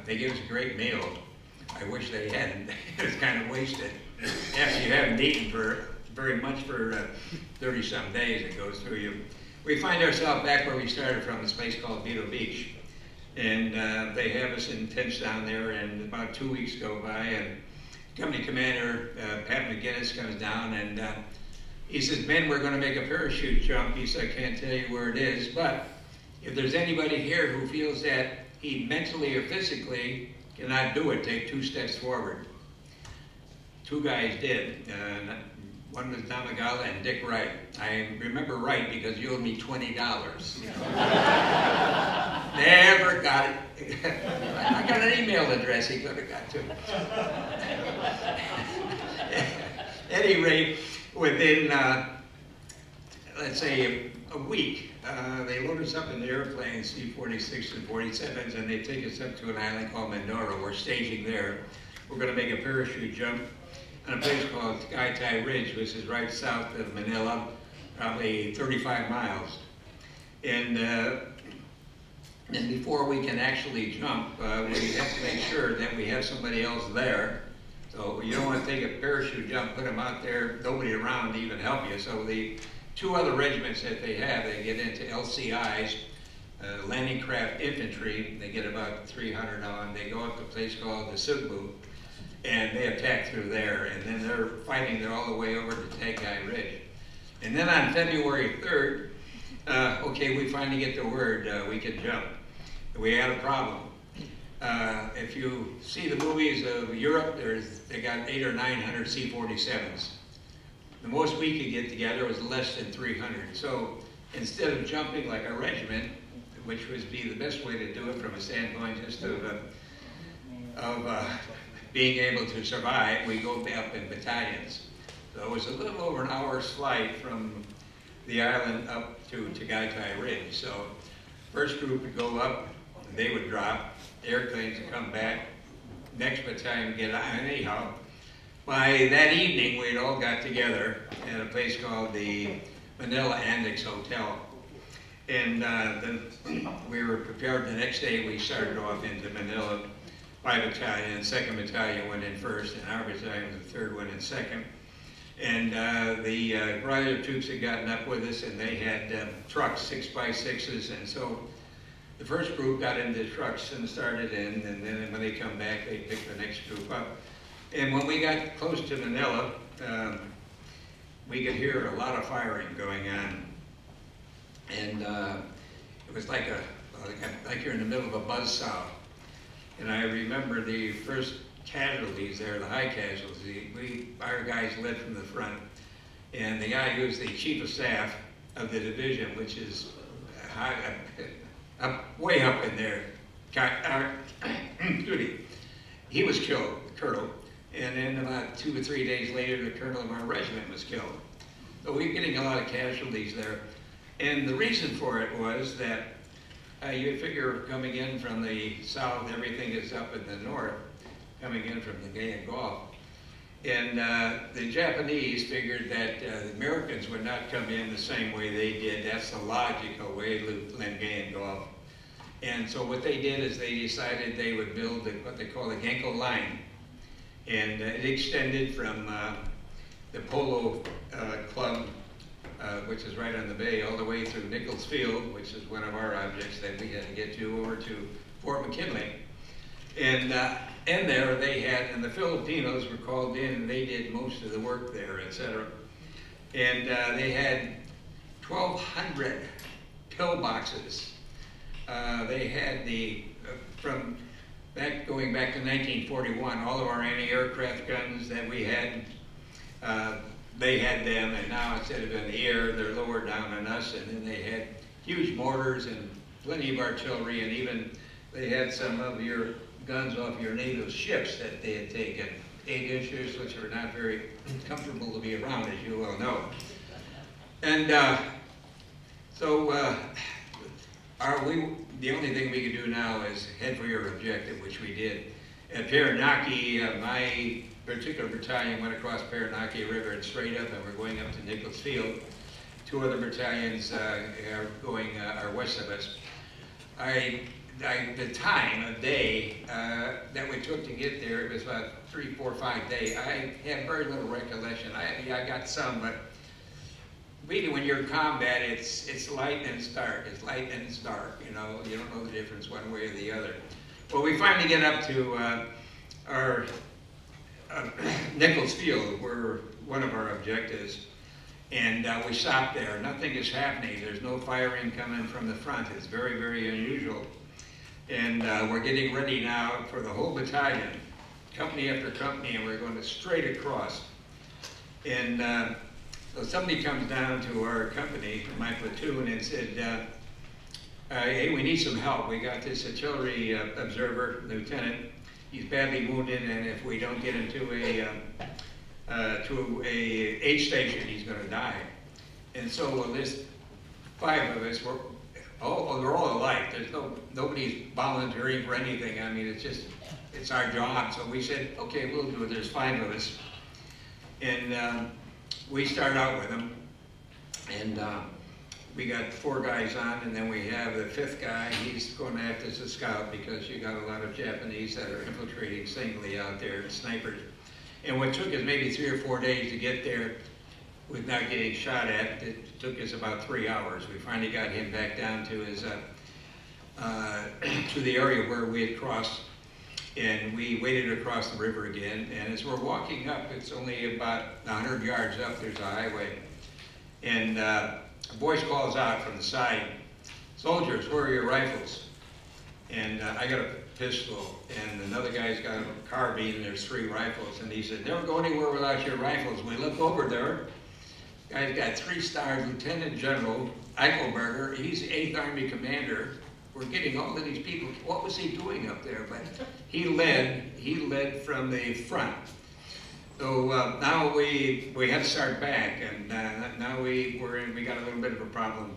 they gave us a great meal. I wish they hadn't. It was kind of wasted. After you haven't eaten very much for 30-some days, it goes through you. We find ourselves back where we started from, this place called Vito Beach. And they have us in tents down there, and about 2 weeks go by, and company commander, Pat McGinnis, comes down, and he says, "Ben, we're going to make a parachute jump." He said, "I can't tell you where it is, but if there's anybody here who feels that he mentally or physically cannot do it, take 2 steps forward." 2 guys did. One was Damagala and Dick Wright. I remember Wright because you owed me $20. Never got it. I got an email address he could have got to. At any rate, within, let's say, a week, they load us up in the airplanes, C-46 and 47s, and they take us up to an island called Mindoro. We're staging there. We're going to make a parachute jump on a place called Sky Tai Ridge, which is right south of Manila, probably 35 miles. And before we can actually jump, we have to make sure that we have somebody else there. So you don't want to take a parachute jump, put them out there, nobody around to even help you. So the two other regiments that they have, they get into LCIs, landing craft infantry. They get about 300 on. They go up to a place called the Sugbu, and they attack through there. And then they're fighting there all the way over to Tagai Ridge. And then on February 3rd, okay, we finally get the word we could jump. We had a problem. If you see the movies of Europe, they got 800 or 900 C-47s. The most we could get together was less than 300. So instead of jumping like a regiment, which would be the best way to do it from a standpoint just of being able to survive, we go up in battalions. So it was a little over an hour's flight from the island up to Tagaitai Ridge. So first group would go up, they would drop, airplanes would come back, next battalion would get on. Anyhow, by that evening we'd all got together at a place called the Manila Annex Hotel. And then we were prepared. The next day we started off into Manila by battalion, and 2nd Battalion went in first, and our battalion was the 3rd one in second. And the regular troops had gotten up with us, and they had trucks, 6x6s, and so the first group got into the trucks and started in, and then when they come back, they pick the next group up. And when we got close to Manila, we could hear a lot of firing going on. And it was like you're in the middle of a buzzsaw. And I remember the first casualties there, the high casualties. Our guys led from the front. And the guy who was the chief of staff of the division, which is high, way up in there, he was killed, the colonel. And then about 2 or 3 days later, the colonel of our regiment was killed. So we were getting a lot of casualties there. And the reason for it was that you figure coming in from the south, everything is up in the north, coming in from the Gayan Gulf. And the Japanese figured that the Americans would not come in the same way they did. That's the logical way to Gayan Gulf. And so what they did is they decided they would build what they call the Genko Line. And it extended from the Polo Club, which is right on the bay, all the way through Nichols Field, which is one of our objects that we had to get to, over to Fort McKinley. And there they had, and the Filipinos were called in, and they did most of the work there, etc. And they had 1,200 pillboxes. They had going back to 1941, all of our anti-aircraft guns that we had, they had them, and now instead of in the air, they're lower down on us, and then they had huge mortars and plenty of artillery, and even they had some of your guns off your native ships that they had taken, 8-inchers, which are not very comfortable to be around, as you well know. And the only thing we could do now is head for your objective, which we did. At Paranaki, my particular battalion went across Paranaki River and straight up, and we're going up to Nichols Field. 2 other battalions are west of us. The time of day that we took to get there, it was about 3, 4, 5 days. I have very little recollection. I got some, but really when you're in combat, it's light and it's dark. It's light and it's dark. You know, you don't know the difference one way or the other. Well, we finally get up to our Nichols Field, where one of our objectives, and we stopped there. Nothing is happening. There's no firing coming from the front. It's very, very unusual. And we're getting ready now for the whole battalion, company after company, and we're going straight across. And so somebody comes down to our company, my platoon, and said, hey, we need some help. We got this artillery observer, lieutenant. He's badly wounded, and if we don't get him to a aid station, he's going to die. And so there's 5 of us. They're all alike. There's nobody's volunteering for anything. I mean, it's our job. So we said, okay, we'll do it. There's 5 of us, and we start out with them. And we got 4 guys on, and then we have the 5th guy. He's going to act as a scout because you got a lot of Japanese that are infiltrating singly out there, snipers. And what took us maybe 3 or 4 days to get there without getting shot at, it took us about 3 hours. We finally got him back down to his to the area where we had crossed, and we waited across the river again. And as we're walking up, it's only about 100 yards up, there's a highway. And a voice calls out from the side, "Soldiers, where are your rifles?" And I got a pistol, and another guy's got a carbine, and there's 3 rifles. And he said, "Never go anywhere without your rifles." We look over there, guy's got 3 stars, Lieutenant General Eichelberger, he's the 8th Army Commander. We're getting all of these people, what was he doing up there? But he led from the front. So now we had to start back, and now we got a little bit of a problem.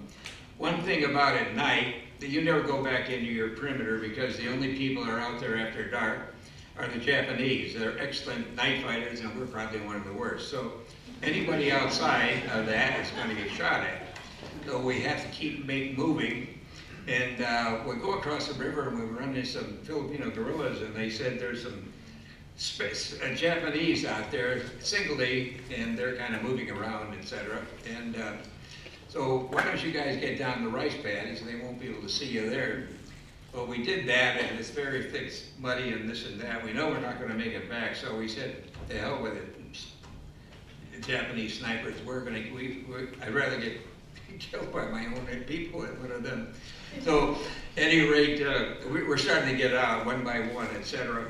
One thing about at night, that you never go back into your perimeter because the only people that are out there after dark are the Japanese. They're excellent night fighters, and we're probably one of the worst. So anybody outside of that is going to get shot at. So we have to keep moving. And we go across the river, and we run into some Filipino guerrillas, and they said there's some Japanese out there singly, and they're kind of moving around, etc. And so why don't you guys get down the rice paddies, and they won't be able to see you there. Well, we did that, and it's very thick, muddy, and this and that. We know we're not going to make it back, so we said, "To hell with it." The Japanese snipers, I'd rather get killed by my own people than one of them. So, at any rate, we're starting to get out one by one, etc.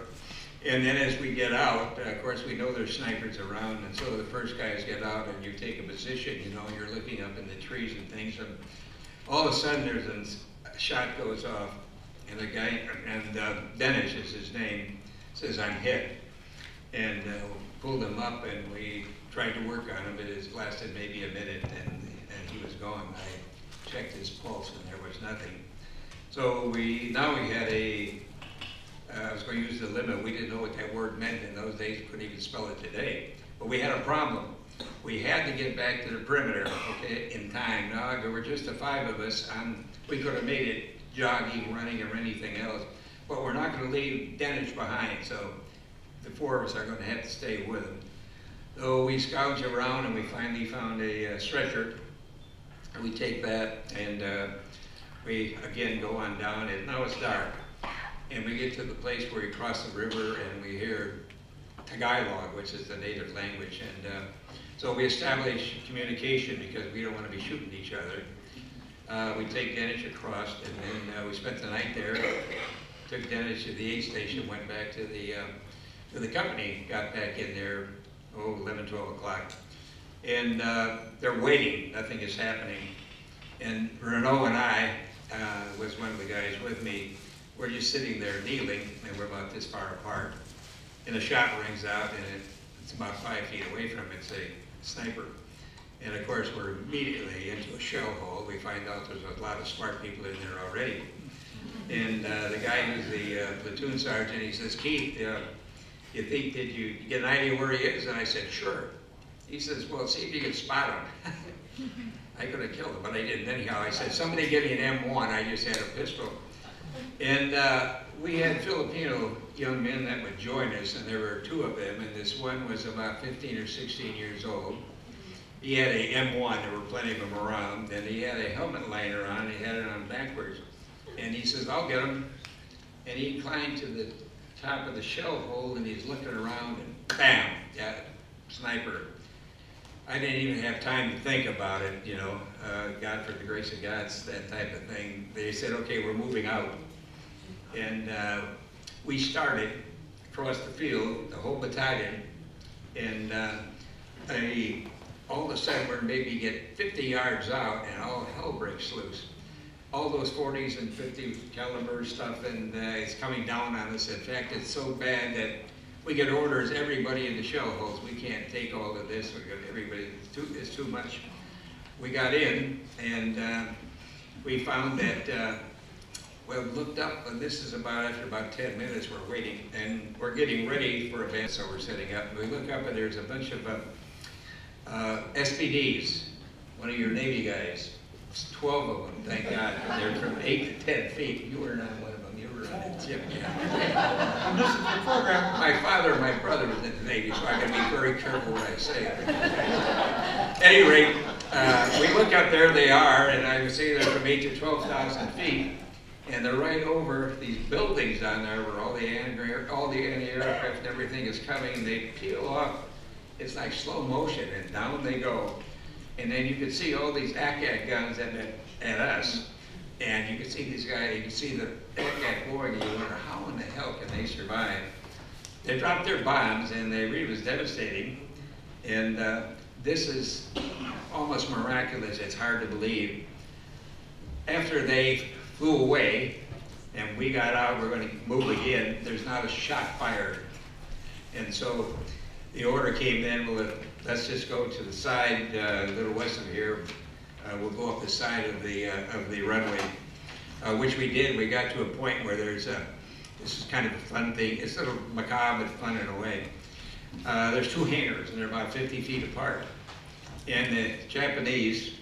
And then as we get out, of course, we know there's snipers around, and so the first guys get out, and you take a position, you know, you're looking up in the trees and things, and all of a sudden there's a shot goes off, and the guy, and Dennis is his name, says, "I'm hit." And pulled him up, and we tried to work on him, but it lasted maybe a minute, and he was gone. I checked his pulse, and there was nothing. So now we had I was going to use the limit. We didn't know what that word meant in those days. We couldn't even spell it today. But we had a problem. We had to get back to the perimeter, okay, in time. Now, there were just the 5 of us. We could have made it jogging, running, or anything else. But we're not going to leave Dennis behind. So the 4 of us are going to have to stay with him. So we scoured around, and we finally found a stretcher. And we take that, and we again go on down. And now it's dark. And we get to the place where we cross the river, and we hear Tagalog, which is the native language. And so we establish communication because we don't want to be shooting each other. We take Dennis across, and then we spent the night there. Took Dennis to the aid station, went back to the company, got back in there, 11, 12 o'clock. And they're waiting, nothing is happening. And Renaud and I, was one of the guys with me, we're just sitting there kneeling, and we're about this far apart. And a shot rings out, and it's about 5 feet away from it, it's a sniper. And of course, we're immediately into a shell hole. We find out there's a lot of smart people in there already. And the guy who's the platoon sergeant, he says, "Keith, you think, did you get an idea where he is?" And I said, "Sure." He says, "Well, see if you can spot him." I could have killed him, but I didn't anyhow. I said, "Somebody give me an M1, I just had a pistol." And we had Filipino young men that would join us, and there were 2 of them, and this one was about 15 or 16 years old. He had a M1, there were plenty of them around, and he had a helmet liner on, he had it on backwards. And he says, "I'll get him." And he climbed to the top of the shell hole, and he's looking around, and bam, yeah, sniper. I didn't even have time to think about it, you know, God, for the grace of God, that type of thing. They said, "Okay, we're moving out." And we started across the field, the whole battalion, and all of a sudden we're maybe get 50 yards out, and all hell breaks loose. All those 40s and 50 caliber stuff, and it's coming down on us. In fact, it's so bad that we get orders, everybody in the shell holes, we can't take all of this, everybody, it's too much. We got in, and we found that, well, looked up, and this is after about 10 minutes, we're waiting, and we're getting ready for events, so we're setting up. We look up, and there's a bunch of SPDs, one of your Navy guys. It's 12 of them, thank God. They're from 8 to 10 feet. You were not one of them. You were on a ship, yeah. I'm listening to the program. My father and my brother was in the Navy, so I got to be very careful what I say. At any rate, we look up there, they are, and I would say they're from 8 to 12,000 feet. And they're right over these buildings down there where all the anti-aircraft and everything is coming, and they peel off. It's like slow motion, and down they go. And then you can see all these ACAC guns at us, and you can see these guys, you can see the ACAC blowing, and you wonder, how in the hell can they survive? They dropped their bombs, and they really was devastating. And this is almost miraculous. It's hard to believe. After they flew away, and we got out, we're going to move again, there's not a shot fired. And so the order came in, well, let's just go to the side, a little west of here. We'll go up the side of the runway, which we did. We got to a point where there's this is kind of a fun thing. It's a little macabre, but fun in a way. There's two hangars, and they're about 50 feet apart. And the Japanese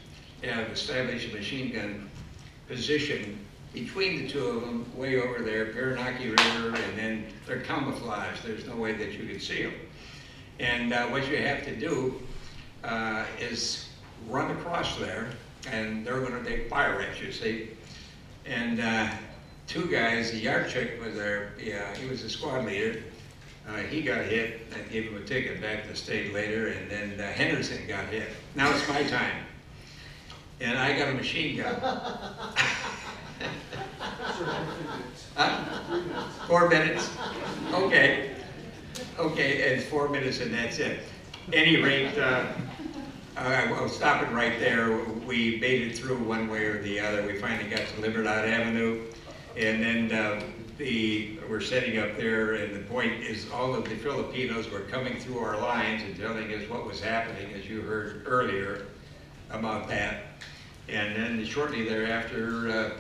have established a machine gun position between the two of them, way over there, Baranaki River, and then they're camouflaged. There's no way that you can see them. And what you have to do is run across there, and they fire at you, see? And two guys, the Yarchuk was there, he was the squad leader. He got hit. I gave him a ticket back to state later, and then Henderson got hit. Now it's my time. And I got a machine gun. 4 minutes? Okay. Okay, it's 4 minutes and that's it. Any rate, I'll stop it right there. We made it through one way or the other. We finally got to Libertad Avenue, and then we're setting up there, and the point is all of the Filipinos were coming through our lines and telling us what was happening, as you heard earlier about that. And then shortly thereafter,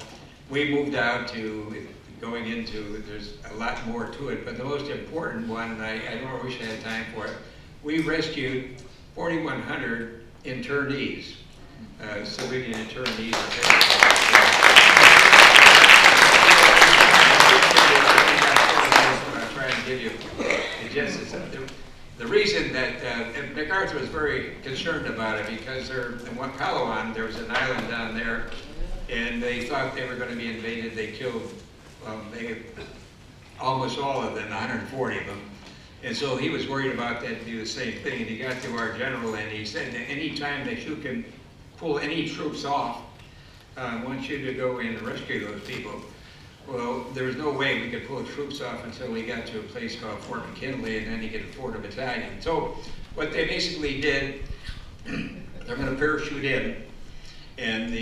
we moved out to going into, there's a lot more to it, but the most important one, and I don't wish I had time for it, we rescued 4,100 internees, civilian internees. I'll try and give you the gist. The reason that MacArthur was very concerned about it, because in Palawan, there was an island down there, and they thought they were going to be invaded. They killed almost all of them, 140 of them. And so he was worried about that to do the same thing. And he got to our general and he said that any time that you can pull any troops off, I want you to go in and rescue those people. Well, there was no way we could pull troops off until we got to a place called Fort McKinley, and then you could afford a battalion. So what they basically did, they're going to parachute in, and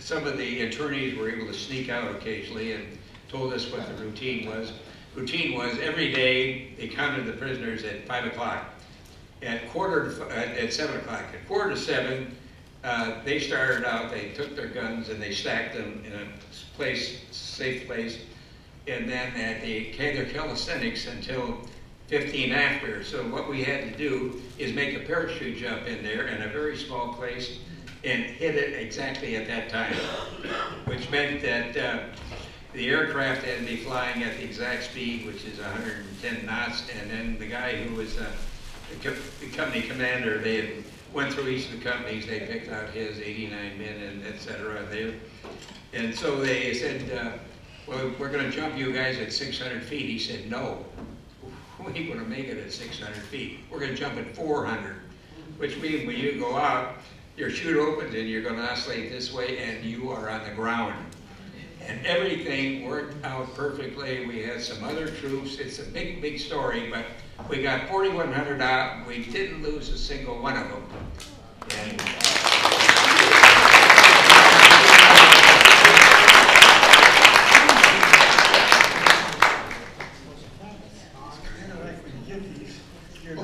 some of the attorneys were able to sneak out occasionally and told us what the routine was. Routine was every day they counted the prisoners at 5 o'clock. At 7 o'clock. At 6:45, they started out, they took their guns and they stacked them in a safe place, and then they had their calisthenics until 15 after. So what we had to do is make a parachute jump in there in a very small place and hit it exactly at that time, which meant that the aircraft had to be flying at the exact speed, which is 110 knots, and then the guy who was the company commander, they had went through each of the companies, they picked out his 89 men and et cetera. And so they said, well, we're going to jump you guys at 600 feet. He said, no, we ain't going to make it at 600 feet. We're going to jump at 400, which means when you go out, your chute opens and you're going to oscillate this way and you are on the ground. And everything worked out perfectly. We had some other troops. It's a big, big story, but we got 4,100 out. We didn't lose a single one of them. And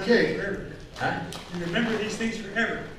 Okay. huh? You remember these things forever.